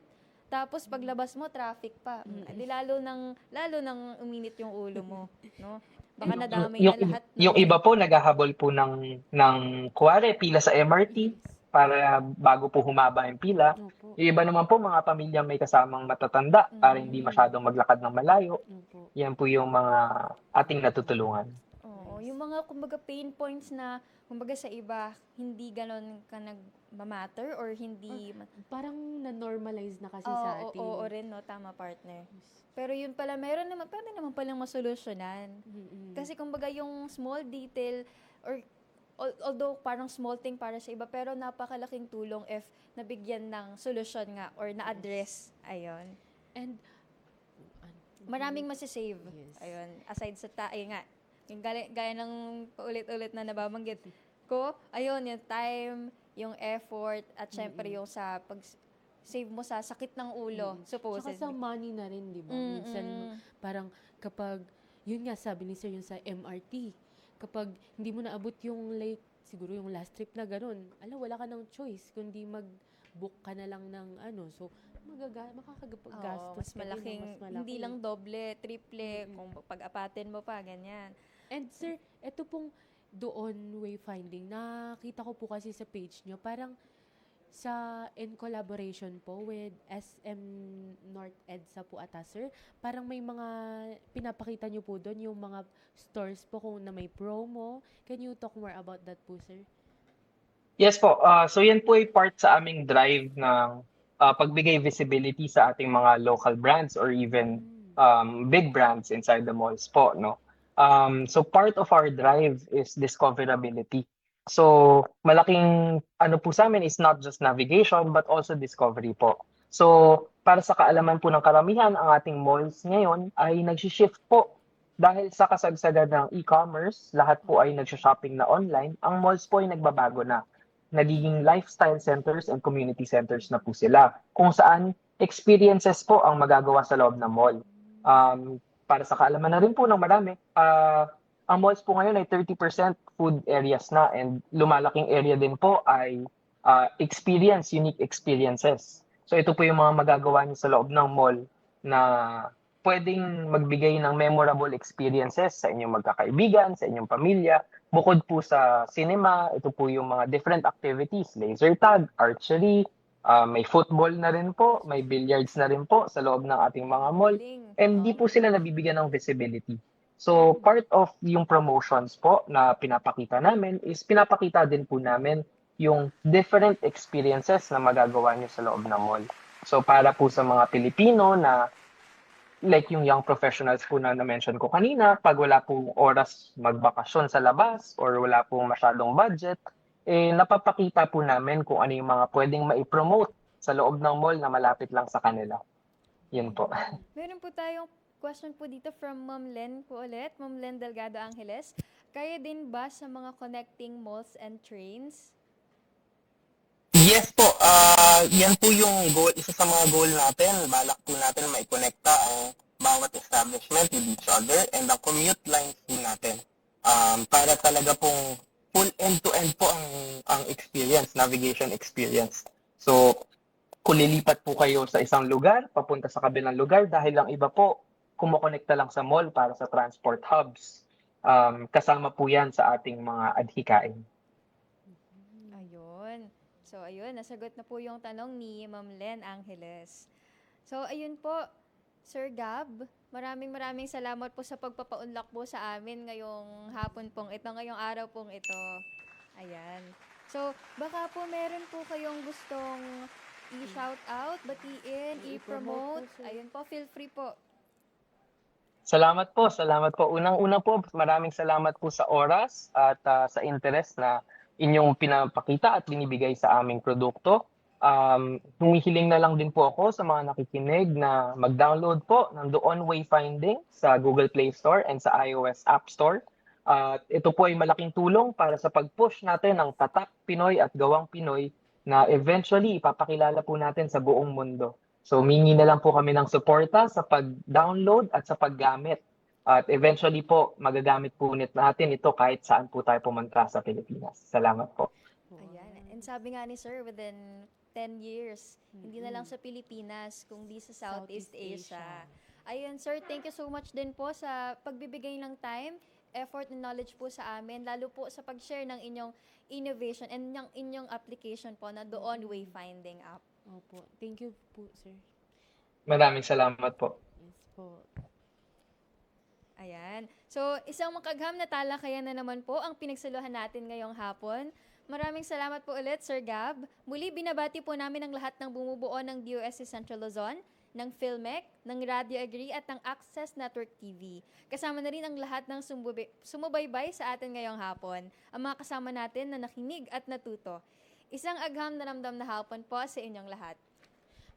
tapos paglabas mo traffic pa. Edi lalo nang uminit yung ulo mo, no? Baka nadamay na lahat, no? Yung iba po naghahabol po ng kuwari pila sa MRT Yes. para bago po humaba yung pila. Opo. Yung iba naman po mga pamilya may kasamang matatanda para hindi masyadong maglakad ng malayo. Opo. Yan po yung mga ating natutulungan. Oo, yung mga kumbaga pain points na kumbaga sa iba hindi ganon ka nagmamatter or hindi Parang na-normalize na kasi sa atin. oo rin no, tama partner. Pero yun pala pwede naman palang masolusyonan. Kasi kumbaga yung small detail or although parang small thing para sa iba pero napakalaking tulong if nabigyan ng solusyon nga or na-address. Ayun. And Maraming masisave. Yes. Ayun. Aside sa ayun nga, yung gaya ng paulit-ulit na nababanggit ko, ayun, yung time, yung effort, at syempre yung sa pag-save mo sa sakit ng ulo, Tsaka supposedly. sa money na rin, di ba? Minsan, parang kapag, yun nga sabi ni Sir yung sa MRT, kapag hindi mo naabot yung like, siguro yung last trip na ganun, wala ka ng choice, kundi mag-book ka na lang ng ano, so, makakapaggastos Mas ka din ng malaking, mas malaki. hindi lang doble, triple, kung pag-apatin mo pa, ganyan. And sir, ito pong doon wayfinding, nakita ko po kasi sa page nyo, parang in collaboration po with SM North EDSA po ata sir, parang may mga pinapakita nyo po doon, yung mga stores po kung na may promo. Can you talk more about that po sir? Yes po. So yan po ay part sa aming drive ng pagbigay visibility sa ating mga local brands or even big brands inside the malls po, no? So part of our drive is discoverability. So malaking ano po sa amin is not just navigation but also discovery po. So para sa kaalaman po ng karamihan, ang ating malls ngayon ay nag-shift po dahil sa kasagsagan ng e-commerce, lahat po ay nag-shopping na online, ang malls po ay nagbabago na. Nagiging lifestyle centers and community centers na po sila, kung saan experiences po ang magagawa sa loob ng mall. Para sa kaalaman na rin po ng marami, ang malls po ngayon ay 30% food areas na and lumalaking area din po ay unique experiences. So ito po yung mga magagawa niyo sa loob ng mall na pwedeng magbigay ng memorable experiences sa inyong magkakaibigan, sa inyong pamilya. Bukod po sa cinema, ito po yung mga different activities, laser tag, archery, may football na rin po, may billiards na rin po sa loob ng ating mga mall. And di po sila nabibigyan ng visibility. So part of yung promotions po na pinapakita namin is pinapakita din po namin yung different experiences na magagawa nyo sa loob ng mall. So para po sa mga Pilipino na like yung young professionals po na na-mention ko kanina, pag wala pong oras magbakasyon sa labas or wala pong masyadong budget, napapakita po namin kung ano yung mga pwedeng ma-promote sa loob ng mall na malapit lang sa kanila. Yun po. Meron po tayong question po dito from Ma'am Len po ulit, Ma'am Len Delgado Angeles. Kaya din ba sa mga connecting malls and trains? Yes po, yan po yung goal, isa sa mga goal natin. Balak po natin maikonekta ang bawat establishment with each other and ang commute lines po natin. Para talaga pong full end-to-end po ang experience, navigation experience. So, kung lilipat po kayo sa isang lugar, papunta sa kabilang lugar, dahil lang iba po, kumokonekta lang sa mall para sa transport hubs. Kasama po yan sa ating mga adhikain. Ayun. So, ayun, nasagot na po yung tanong ni Ma'am Len Angeles. So, ayun po, Sir Gab, maraming salamat po sa pagpapaunlak po sa amin ngayong hapon pong ito, ngayong araw pong ito. Ayan. So, baka po meron po kayong gustong i-shout out, batiin, i-promote. Ayun po, feel free po. Salamat po. Unang-una po, maraming salamat po sa oras at sa interest na inyong pinapakita at binibigay sa aming produkto. Humihiling na lang din po ako sa mga nakikinig na mag-download po ng Doon Wayfinding sa Google Play Store and sa iOS App Store. Ito po ay malaking tulong para sa pag-push natin ng tatak Pinoy at gawang Pinoy na eventually ipapakilala po natin sa buong mundo. So, mingi na lang po kami ng suporta sa pag-download at sa paggamit. At eventually po, magagamit po natin ito kahit saan po tayo pumunta sa Pilipinas. Salamat po. Ayan. And sabi nga ni Sir, within 10 years, hindi na lang sa Pilipinas, kundi sa Southeast Asia. Ayun, Sir, thank you so much din po sa pagbibigay ng time, effort, and knowledge po sa amin, lalo po sa pag-share ng inyong innovation and ng inyong application po na Doon Wayfinding app. Opo. Thank you po, sir. Maraming salamat po. Yes po. Ayan. So, isang makagham na talakayan na naman po ang pinagsaluhan natin ngayong hapon. Maraming salamat po ulit, Sir Gab. Muli, binabati po namin ang lahat ng bumubuo ng DOST Central Luzon, ng PhilMec, ng Radio Agree at ng Access Network TV. Kasama na rin ang lahat ng sumubaybay sa atin ngayong hapon. Ang mga kasama natin na nakinig at natuto. Isang agham na ramdam na hapon po sa inyong lahat.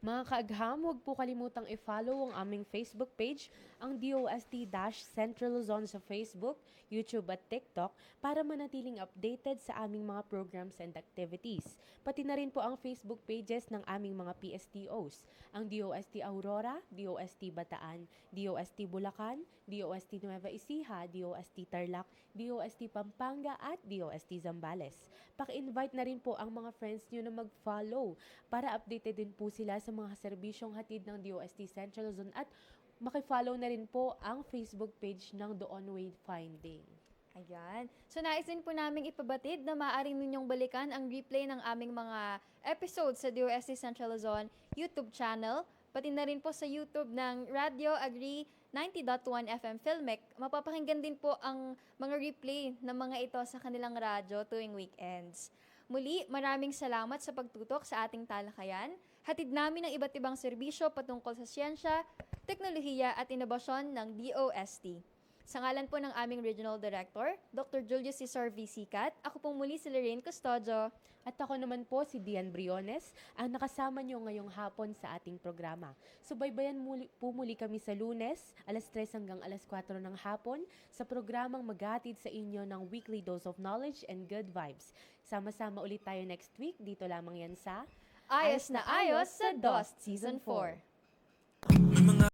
Mga kaagham, huwag po kalimutang i-follow ang aming Facebook page, ang DOST-Central Luzon sa Facebook, YouTube at TikTok para manatiling updated sa aming mga programs and activities. Pati na rin po ang Facebook pages ng aming mga PSTOs, ang DOST Aurora, DOST Bataan, DOST Bulacan, DOST Nueva Ecija, DOST Tarlac, DOST Pampanga at DOST Zambales. Paki-invite na rin po ang mga friends nyo na mag-follow para updated din po sila sa mga serbisyong hatid ng DOST Central Luzon at maki-follow na rin po ang Facebook page ng Doon Wayfinding. Ayan. So, nais din po namin ipabatid na maaaring ninyong balikan ang replay ng aming mga episodes sa DOST Central Luzon YouTube channel, pati na rin po sa YouTube ng Radio Agree 90.1 FM PhilMec. Mapapakinggan din po ang mga replay ng mga ito sa kanilang radyo tuwing weekends. Muli, maraming salamat sa pagtutok sa ating talakayan. Hatid namin ang iba't ibang serbisyo patungkol sa siyensya, teknolohiya at inobasyon ng DOST. Sa ngalan po ng aming Regional Director, Dr. Julius Cesar V. Sicat, ako pong muli si Lorraine Custodio. At ako naman po si Dian Briones, ang nakasama nyo ngayong hapon sa ating programa. Subaybayan muli kami sa Lunes, alas 3 hanggang alas 4 ng hapon, sa programang maghatid sa inyo ng weekly dose of knowledge and good vibes. Sama-sama ulit tayo next week, dito lamang yan sa Ayos na Ayos sa DOST Season 4.